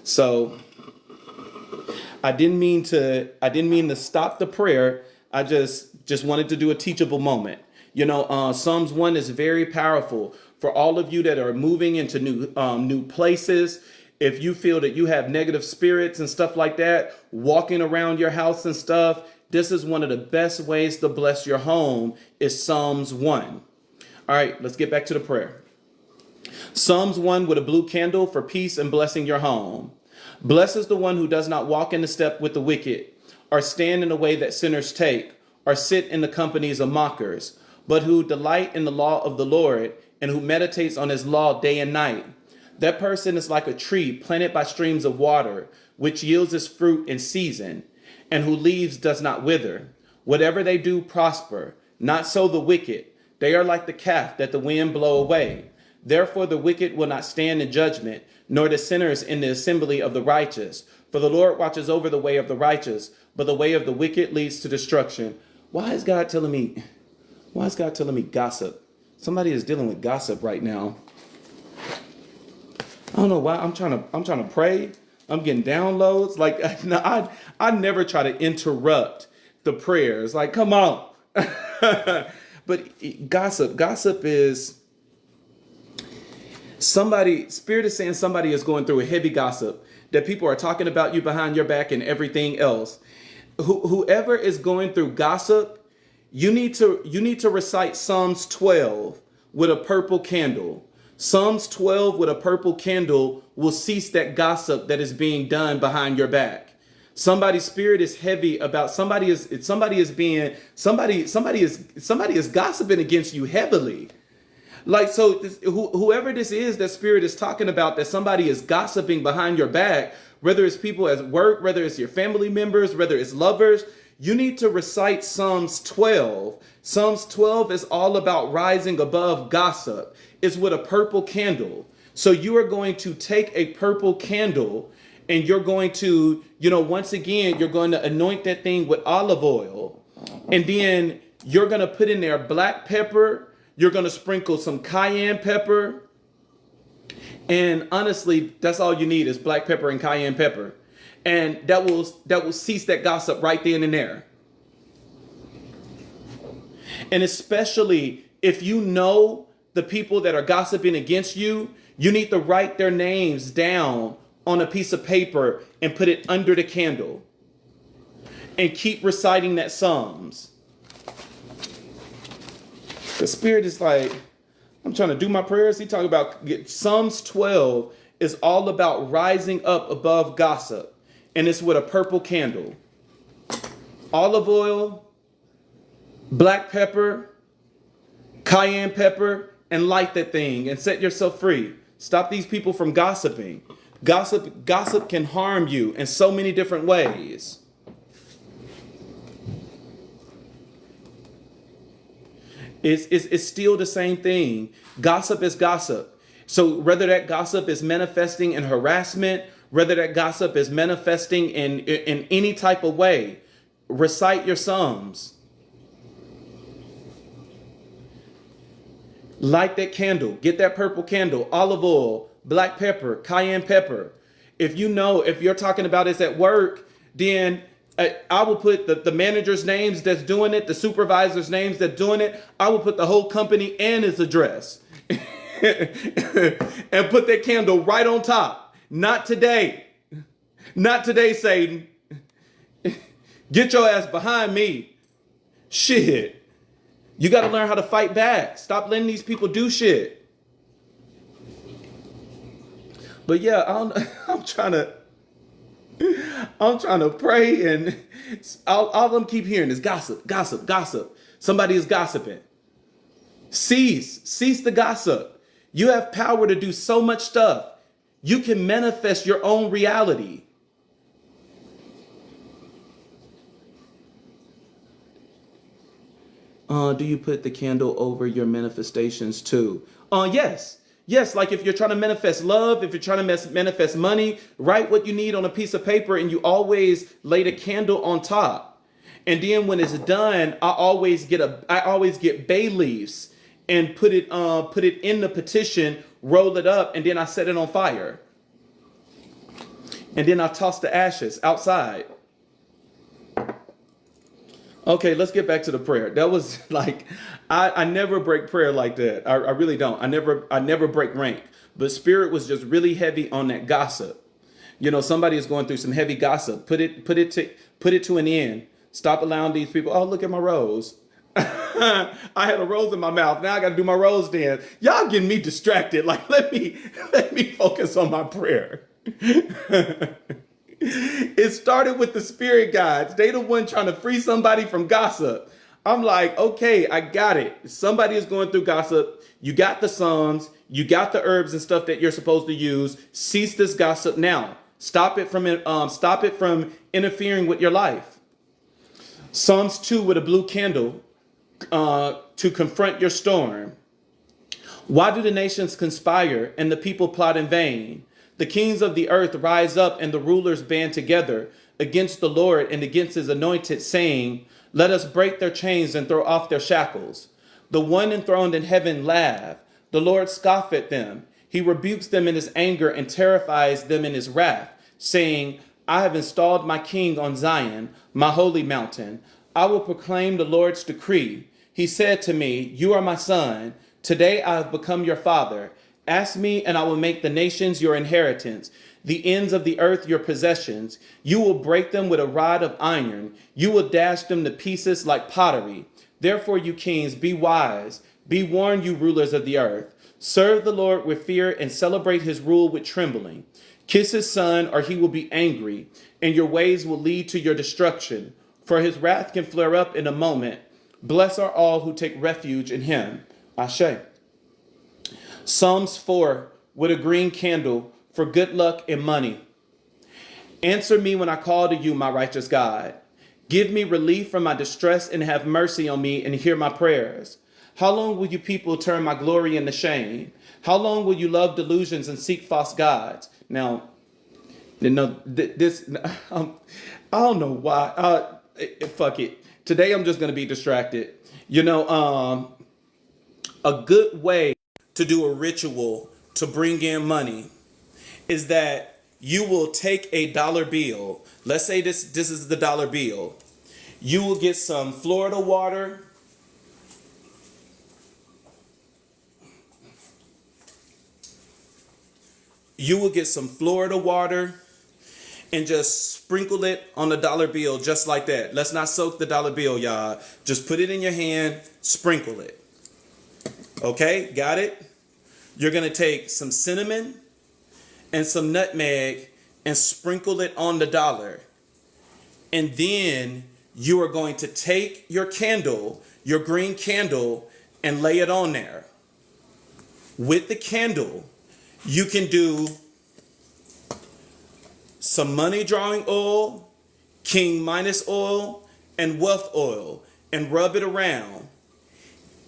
So I didn't mean to stop the prayer. I just wanted to do a teachable moment. Psalms 1 is very powerful for all of you that are moving into new places. If you feel that you have negative spirits and stuff like that, walking around your house and stuff, this is one of the best ways to bless your home is Psalms 1. All right, let's get back to the prayer. Psalms 1 with a blue candle for peace and blessing your home. Blessed is the one who does not walk in the step with the wicked, or stand in the way that sinners take, or sit in the companies of mockers, but who delight in the law of the Lord, and who meditates on his law day and night. That person is like a tree planted by streams of water, which yields its fruit in season, and whose leaves does not wither. Whatever they do prosper. Not so the wicked. They are like the chaff that the wind blow away. Therefore the wicked will not stand in judgment, nor the sinners in the assembly of the righteous. For the Lord watches over the way of the righteous, but the way of the wicked leads to destruction. Why is God telling me gossip? Somebody is dealing with gossip right now. I don't know why. I'm trying to pray. I'm getting downloads. Like, I never try to interrupt the prayers. Like, come on. But gossip is Spirit is saying somebody is going through a heavy gossip, that people are talking about you behind your back and everything else. Whoever is going through gossip, you need to recite Psalms 12 with a purple candle. Psalms 12 with a purple candle will cease that gossip that is being done behind your back. Somebody's spirit is heavy about somebody is gossiping against you heavily. Like, so whoever this is that Spirit is talking about, that somebody is gossiping behind your back, whether it's people at work, whether it's your family members, whether it's lovers, you need to recite Psalms 12. Psalms 12 is all about rising above gossip. It's with a purple candle. So you are going to take a purple candle and you're going to, once again, you're going to anoint that thing with olive oil. And then you're going to put in there black pepper. You're going to sprinkle some cayenne pepper. And honestly, that's all you need is black pepper and cayenne pepper. And that will cease that gossip right then and there. And especially if you know the people that are gossiping against you, you need to write their names down on a piece of paper and put it under the candle. And keep reciting that Psalms. The Spirit is like, I'm trying to do my prayers. He talking about Psalms 12 is all about rising up above gossip. And it's with a purple candle. Olive oil, black pepper, cayenne pepper, and light that thing and set yourself free. Stop these people from gossiping. Gossip can harm you in so many different ways. It's still the same thing. Gossip is gossip. So whether that gossip is manifesting in harassment, whether that gossip is manifesting in any type of way, recite your Psalms. Light that candle. Get that purple candle, olive oil, black pepper, cayenne pepper. If you're talking about it's at work, then I will put the manager's names that's doing it, the supervisor's names that's doing it. I will put the whole company and his address and put that candle right on top. Not today. Not today, Satan. Get your ass behind me. Shit. You got to learn how to fight back. Stop letting these people do shit. But yeah, I'm trying to pray, and all I'm keep hearing is gossip, gossip, gossip. Somebody is gossiping. Cease the gossip. You have power to do so much stuff. You can manifest your own reality. Do you put the candle over your manifestations too? Yes. Yes, like if you're trying to manifest love, if you're trying to manifest money, write what you need on a piece of paper and you always lay the candle on top. And then when it's done, I always get bay leaves and put it in the petition, roll it up, and then I set it on fire. And then I toss the ashes outside. Okay, let's get back to the prayer. That was like, I never break prayer like that. I really don't. I never break rank. But spirit was just really heavy on that gossip. You know, somebody is going through some heavy gossip. Put it to an end. Stop allowing these people. Oh, look at my rose. I had a rose in my mouth. Now I got to do my rose dance. Y'all getting me distracted. Like, let me focus on my prayer. It started with the spirit guides. They the one trying to free somebody from gossip. I'm like, okay, I got it. Somebody is going through gossip. You got the Psalms. You got the herbs and stuff that you're supposed to use. Cease this gossip now. Stop it from interfering with your life. Psalms 2 with a blue candle to confront your storm. Why do the nations conspire and the people plot in vain? The kings of the earth rise up and the rulers band together against the Lord and against his anointed, saying, let us break their chains and throw off their shackles. The one enthroned in heaven laugh. The Lord scoff at them. He rebukes them in his anger and terrifies them in his wrath, saying, I have installed my king on Zion, my holy mountain. I will proclaim the Lord's decree. He said to me, you are my son. Today I have become your father. Ask me, and I will make the nations your inheritance, the ends of the earth your possessions. You will break them with a rod of iron. You will dash them to pieces like pottery. Therefore, you kings, be wise. Be warned, you rulers of the earth. Serve the Lord with fear and celebrate his rule with trembling. Kiss his son, or he will be angry, and your ways will lead to your destruction. For his wrath can flare up in a moment. Blessed are all who take refuge in him. Ashe. Psalms 4 with a green candle for good luck and money. Answer me when I call to you, my righteous God. Give me relief from my distress and have mercy on me and hear my prayers. How long will you people turn my glory into shame? How long will you love delusions and seek false gods? Now, this, I don't know why. Fuck it. Today I'm just going to be distracted. A good way to do a ritual to bring in money is that you will take a dollar bill. Let's say this is the dollar bill. You will get some Florida water. You will get some Florida water and just sprinkle it on the dollar bill just like that. Let's not soak the dollar bill, y'all. Just put it in your hand, sprinkle it. Okay, got it? You're going to take some cinnamon and some nutmeg and sprinkle it on the dollar. And then you are going to take your candle, your green candle, and lay it on there. With the candle, you can do some money drawing oil, king minus oil, and wealth oil, and rub it around.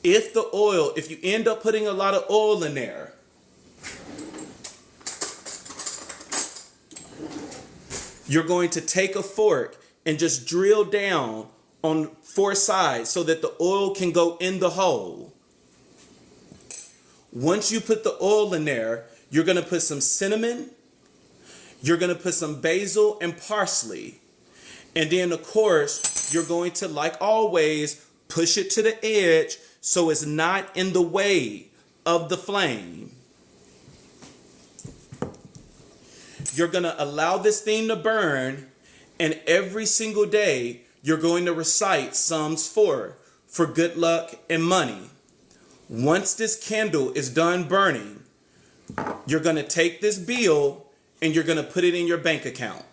If you end up putting a lot of oil in there, you're going to take a fork and just drill down on 4 sides so that the oil can go in the hole. Once you put the oil in there, you're going to put some cinnamon, you're going to put some basil and parsley. And then, of course, you're going to, like always, push it to the edge so it's not in the way of the flame. You're going to allow this thing to burn, and every single day you're going to recite Psalms 4 for good luck and money. Once this candle is done burning, you're going to take this bill and you're going to put it in your bank account.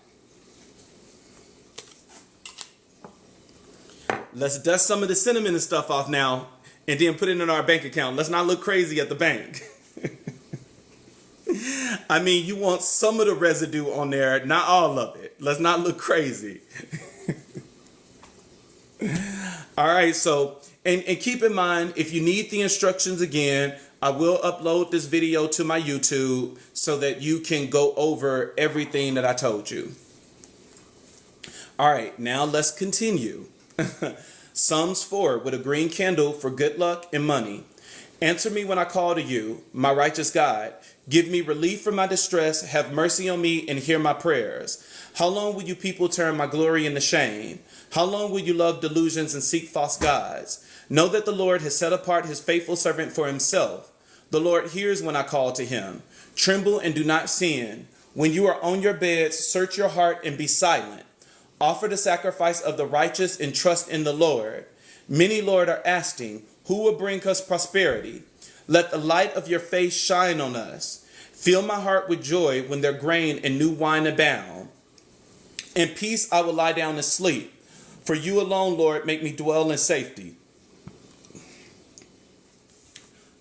Let's dust some of the cinnamon and stuff off now and then put it in our bank account. Let's not look crazy at the bank. I mean, you want some of the residue on there, not all of it. Let's not look crazy. All right, so, And keep in mind, if you need the instructions again, I will upload this video to my YouTube so that you can go over everything that I told you. All right, now let's continue. Psalms 4, with a green candle for good luck and money. Answer me when I call to you, my righteous God. Give me relief from my distress. Have mercy on me and hear my prayers. How long will you people turn my glory into shame? How long will you love delusions and seek false gods? Know that the Lord has set apart his faithful servant for himself. The Lord hears when I call to him. Tremble and do not sin. When you are on your beds, search your heart and be silent. Offer the sacrifice of the righteous and trust in the Lord. Many, Lord, are asking, who will bring us prosperity? Let the light of your face shine on us. Fill my heart with joy when their grain and new wine abound. In peace I will lie down and sleep. For you alone, Lord, make me dwell in safety.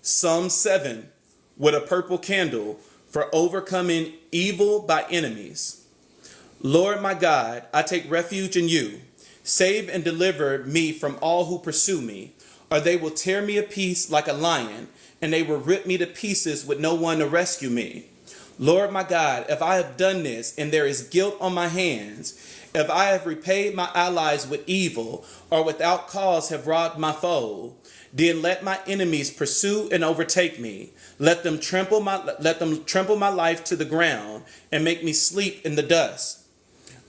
Psalm 7, with a purple candle for overcoming evil by enemies. Lord my God, I take refuge in you. Save and deliver me from all who pursue me, or they will tear me a piece like a lion, and they will rip me to pieces with no one to rescue me. Lord my God, if I have done this and there is guilt on my hands, if I have repaid my allies with evil, or without cause have robbed my foe, then let my enemies pursue and overtake me. Let them trample my life to the ground and make me sleep in the dust.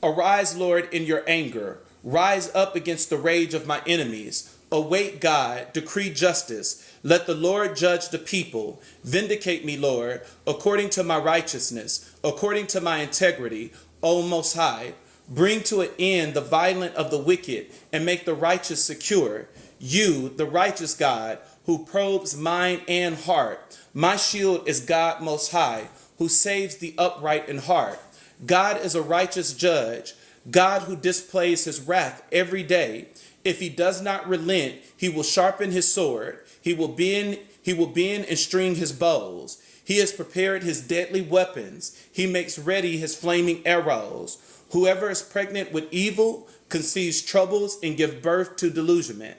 Arise, Lord, in your anger. Rise up against the rage of my enemies. Await, God, decree justice. Let the Lord judge the people. Vindicate me, Lord, according to my righteousness, according to my integrity, O Most High. Bring to an end the violence of the wicked and make the righteous secure. You, the righteous God, who probes mind and heart. My shield is God Most High, who saves the upright in heart. God is a righteous judge, God who displays his wrath every day. If he does not relent, he will sharpen his sword. He will bend and string his bows. He has prepared his deadly weapons. He makes ready his flaming arrows. Whoever is pregnant with evil conceives troubles and gives birth to delusionment.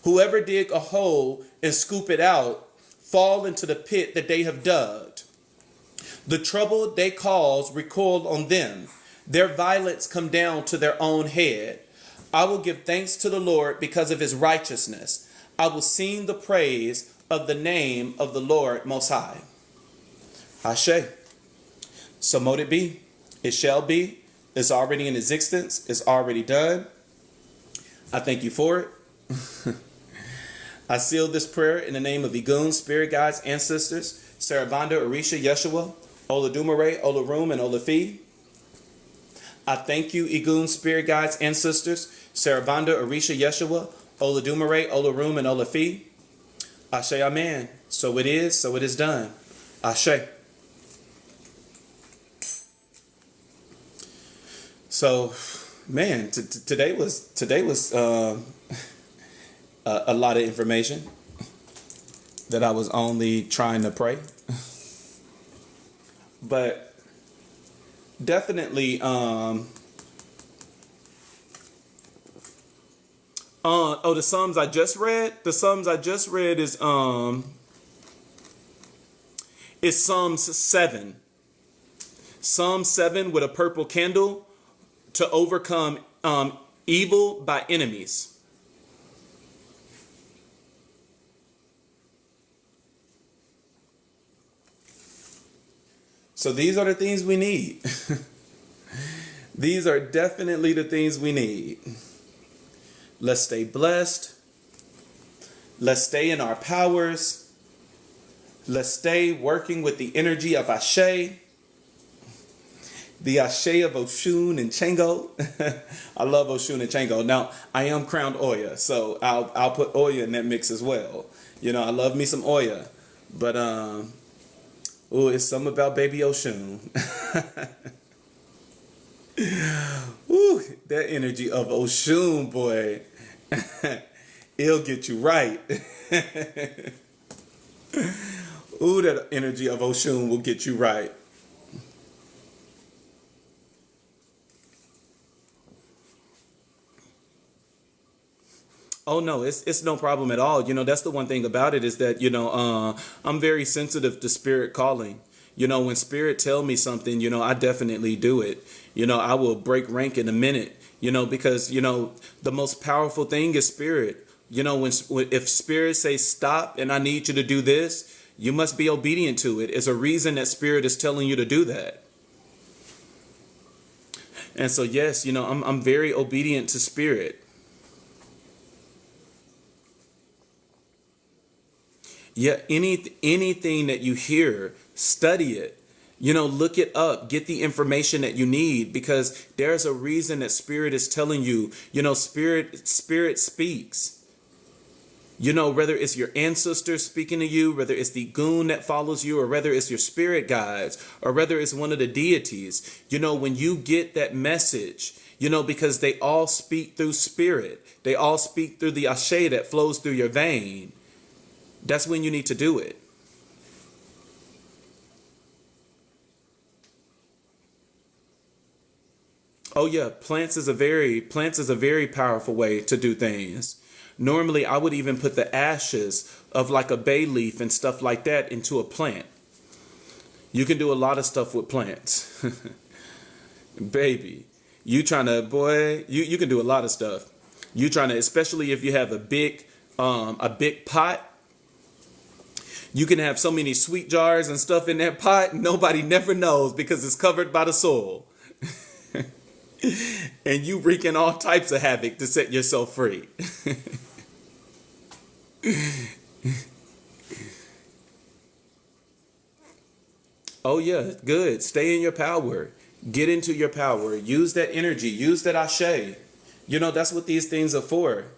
Whoever dig a hole and scoop it out fall into the pit that they have dug. The trouble they cause recoil on them. Their violence come down to their own head. I will give thanks to the Lord because of his righteousness. I will sing the praise of the name of the Lord Most High. Ashe. So mote it be. It shall be. It's already in existence. It's already done. I thank you for it. I seal this prayer in the name of Igun, spirit guides, ancestors, Sarabanda, Orisha, Yeshua, Oladumare, Olarum, and Olafi. I thank you, Igun, spirit guides, ancestors, Sarabanda, Orisha, Yeshua, Oladumare, Olarum, and Olafi. Ashe, amen. So it is done. Ashe. So, man, today was a lot of information that I was only trying to pray. But definitely, the Psalms I just read. The Psalms I just read is Psalms 7. Psalm 7 with a purple candle to overcome evil by enemies. So these are the things we need. These are definitely the things we need. Let's stay blessed. Let's stay in our powers. Let's stay working with the energy of Ashe. The Ashe of Oshun and Chango. I love Oshun and Chango. Now, I am crowned Oya, so I'll put Oya in that mix as well. You know, I love me some Oya. But, it's something about baby Oshun. Ooh, that energy of Oshun, boy. It'll get you right. Ooh, that energy of Oshun will get you right. Oh no, it's no problem at all. That's the one thing about it is that I'm very sensitive to spirit calling. When spirit tell me something, I definitely do it. I will break rank in a minute. Because the most powerful thing is spirit. If spirit say stop and I need you to do this, you must be obedient to it. It's a reason that spirit is telling you to do that. And so yes, I'm very obedient to spirit. Yeah, anything that you hear, study it. Look it up, get the information that you need because there's a reason that spirit is telling you. Spirit speaks. Whether it's your ancestors speaking to you, whether it's the goon that follows you, or whether it's your spirit guides, or whether it's one of the deities, when you get that message, because they all speak through spirit, they all speak through the ashe that flows through your vein. That's when you need to do it. Oh yeah, plants is a very powerful way to do things. Normally, I would even put the ashes of like a bay leaf and stuff like that into a plant. You can do a lot of stuff with plants. Baby, you can do a lot of stuff. You trying to, especially if you have a big pot. You can have so many sweet jars and stuff in that pot, nobody never knows because it's covered by the soil. And you wreaking all types of havoc to set yourself free. Oh yeah, good. Stay in your power. Get into your power. Use that energy. Use that ashe. That's what these things are for.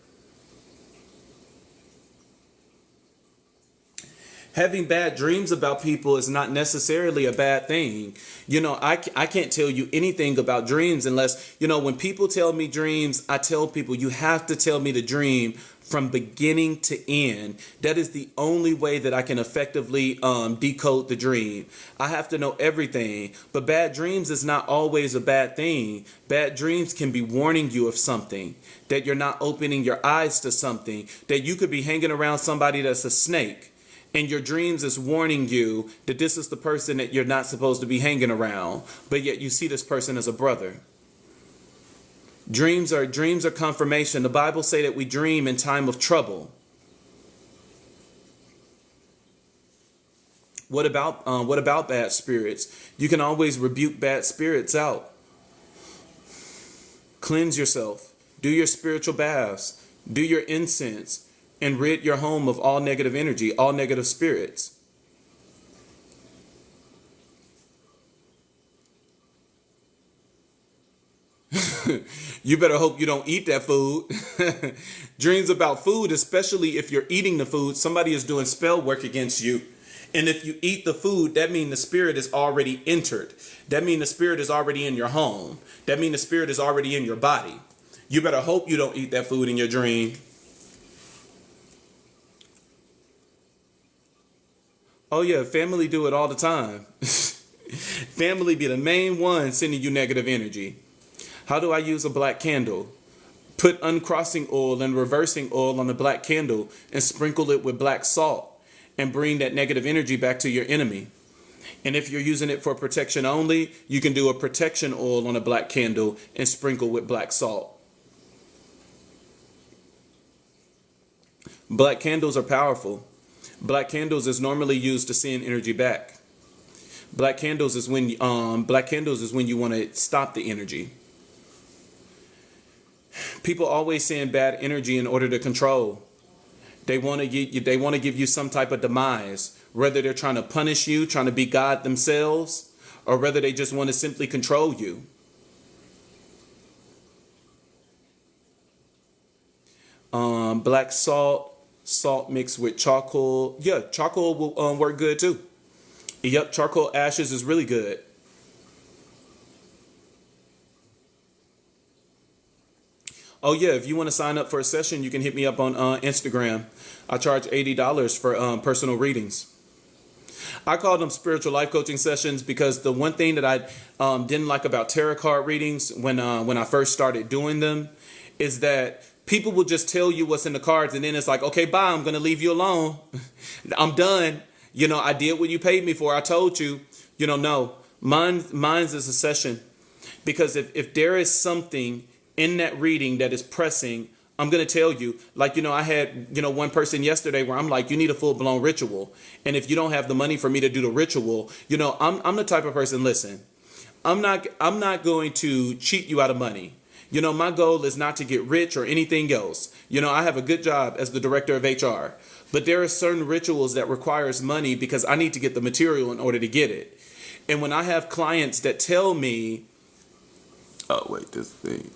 Having bad dreams about people is not necessarily a bad thing. I can't tell you anything about dreams unless, when people tell me dreams, I tell people you have to tell me the dream from beginning to end. That is the only way that I can effectively decode the dream. I have to know everything. But bad dreams is not always a bad thing. Bad dreams can be warning you of something, that you're not opening your eyes to something, that you could be hanging around somebody that's a snake. And your dreams is warning you that this is the person that you're not supposed to be hanging around, but yet you see this person as a brother. Dreams are confirmation. The Bible say that we dream in time of trouble. What about bad spirits? You can always rebuke bad spirits out. Cleanse yourself. Do your spiritual baths. Do your incense. And rid your home of all negative energy, all negative spirits. You better hope you don't eat that food. Dreams about food, especially if you're eating the food, somebody is doing spell work against you. And if you eat the food, that means the spirit is already entered. That means the spirit is already in your home. That means the spirit is already in your body. You better hope you don't eat that food in your dream. Oh yeah, family do it all the time. Family be the main one sending you negative energy. How do I use a black candle? Put uncrossing oil and reversing oil on the black candle and sprinkle it with black salt and bring that negative energy back to your enemy. And if you're using it for protection only, you can do a protection oil on a black candle and sprinkle with black salt. Black candles are powerful. Black candles is normally used to send energy back. Black candles is when you want to stop the energy. People always send bad energy in order to control. They want to give you some type of demise, whether they're trying to punish you, trying to be God themselves, or whether they just want to simply control you. Black salt mixed with charcoal. Yeah, charcoal will work good too. Yep, charcoal ashes is really good. Oh yeah, if you want to sign up for a session, you can hit me up on Instagram. I charge $80 for personal readings. I call them spiritual life coaching sessions because the one thing that I didn't like about tarot card readings when I first started doing them is that People will just tell you what's in the cards, and then it's like, okay, bye, I'm going to leave you alone. I'm done. I did what you paid me for. I told you. No. Mine's is a session. Because if there is something in that reading that is pressing, I'm going to tell you. Like, I had, one person yesterday where I'm like, you need a full-blown ritual. And if you don't have the money for me to do the ritual, I'm the type of person, listen, I'm not going to cheat you out of money. My goal is not to get rich or anything else. I have a good job as the director of HR, but there are certain rituals that requires money because I need to get the material in order to get it. And when I have clients that tell me, oh, wait, this thing.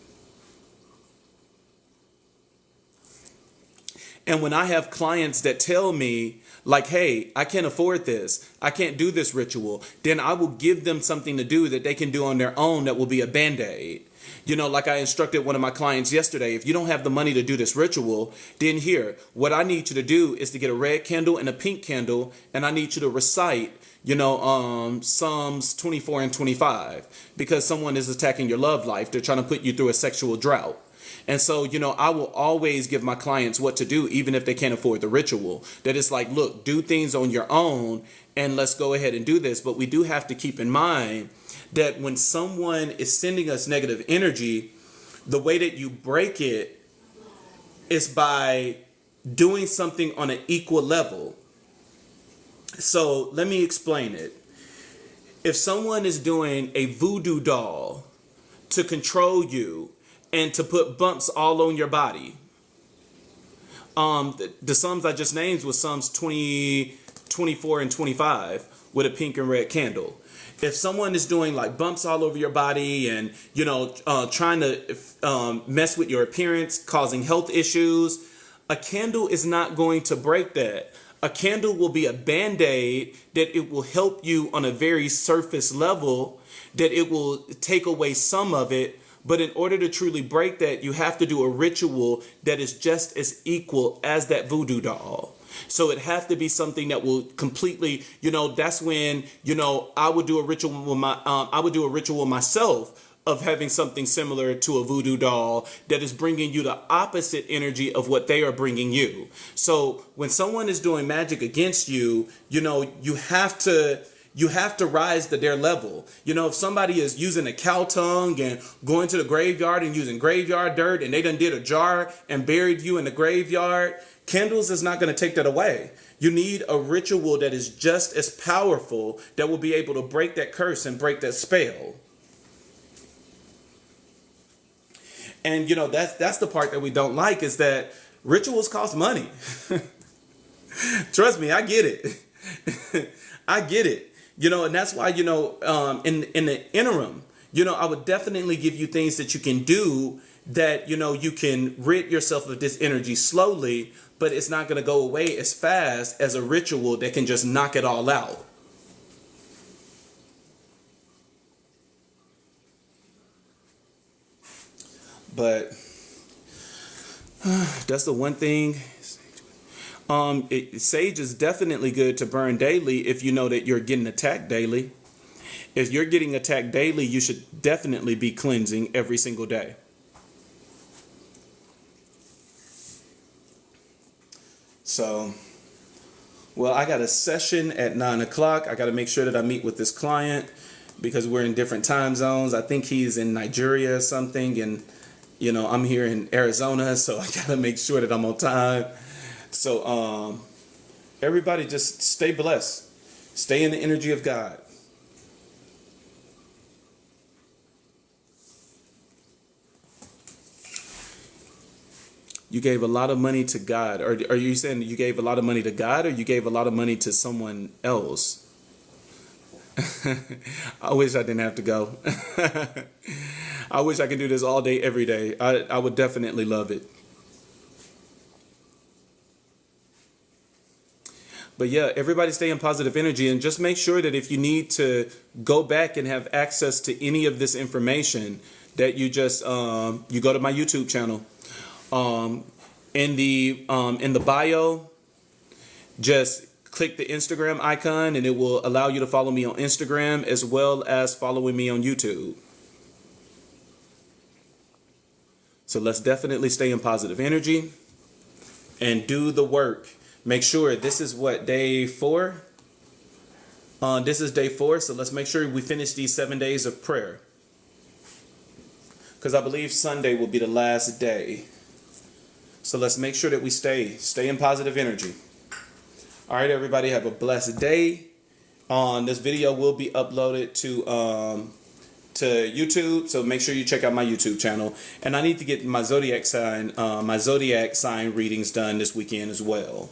And when I have clients that tell me, like, hey, I can't afford this, I can't do this ritual, then I will give them something to do that they can do on their own that will be a Band-Aid. Like I instructed one of my clients yesterday, if you don't have the money to do this ritual, then here, what I need you to do is to get a red candle and a pink candle, and I need you to recite, Psalms 24 and 25, because someone is attacking your love life. They're trying to put you through a sexual drought. And so, I will always give my clients what to do, even if they can't afford the ritual. That it's like, look, do things on your own and let's go ahead and do this. But we do have to keep in mind that when someone is sending us negative energy, the way that you break it is by doing something on an equal level. So let me explain it. If someone is doing a voodoo doll to control you and to put bumps all on your body, the Psalms I just named was Psalms 20, 24, and 25 with a pink and red candle. If someone is doing like bumps all over your body and, trying to mess with your appearance, causing health issues, a candle is not going to break that. A candle will be a Band-Aid that it will help you on a very surface level, that it will take away some of it. But in order to truly break that, you have to do a ritual that is just as equal as that voodoo doll. So it has to be something that will completely, that's when, I would do a ritual with myself of having something similar to a voodoo doll that is bringing you the opposite energy of what they are bringing you. So when someone is doing magic against you, you have to rise to their level. If somebody is using a cow tongue and going to the graveyard and using graveyard dirt and they done did a jar and buried you in the graveyard, candles is not going to take that away. You need a ritual that is just as powerful that will be able to break that curse and break that spell. And, that's the part that we don't like, is that rituals cost money. Trust me, I get it. I get it. And that's why, in the interim, I would definitely give you things that you can do that, you can rid yourself of this energy slowly, but it's not going to go away as fast as a ritual that can just knock it all out. But that's the one thing. Sage is definitely good to burn daily if you know that you're getting attacked daily. If you're getting attacked daily, you should definitely be cleansing every single day. So, well, I got a session at 9 o'clock. I got to make sure that I meet with this client because we're in different time zones. I think he's in Nigeria or something, and I'm here in Arizona, so I got to make sure that I'm on time. So everybody just stay blessed. Stay in the energy of God. You gave a lot of money to God. Or are you saying you gave a lot of money to God, or you gave a lot of money to someone else? I wish I didn't have to go. I wish I could do this all day, every day. I would definitely love it. But yeah, everybody stay in positive energy, and just make sure that if you need to go back and have access to any of this information, that you just you go to my YouTube channel. In the bio, just click the Instagram icon, and it will allow you to follow me on Instagram as well as following me on YouTube. So let's definitely stay in positive energy and do the work. Make sure this is what, day 4? This is day 4, so let's make sure we finish these 7 days of prayer. Because I believe Sunday will be the last day. So let's make sure that we stay in positive energy. All right, everybody, have a blessed day. This video will be uploaded to YouTube, so make sure you check out my YouTube channel. And I need to get my zodiac sign readings done this weekend as well.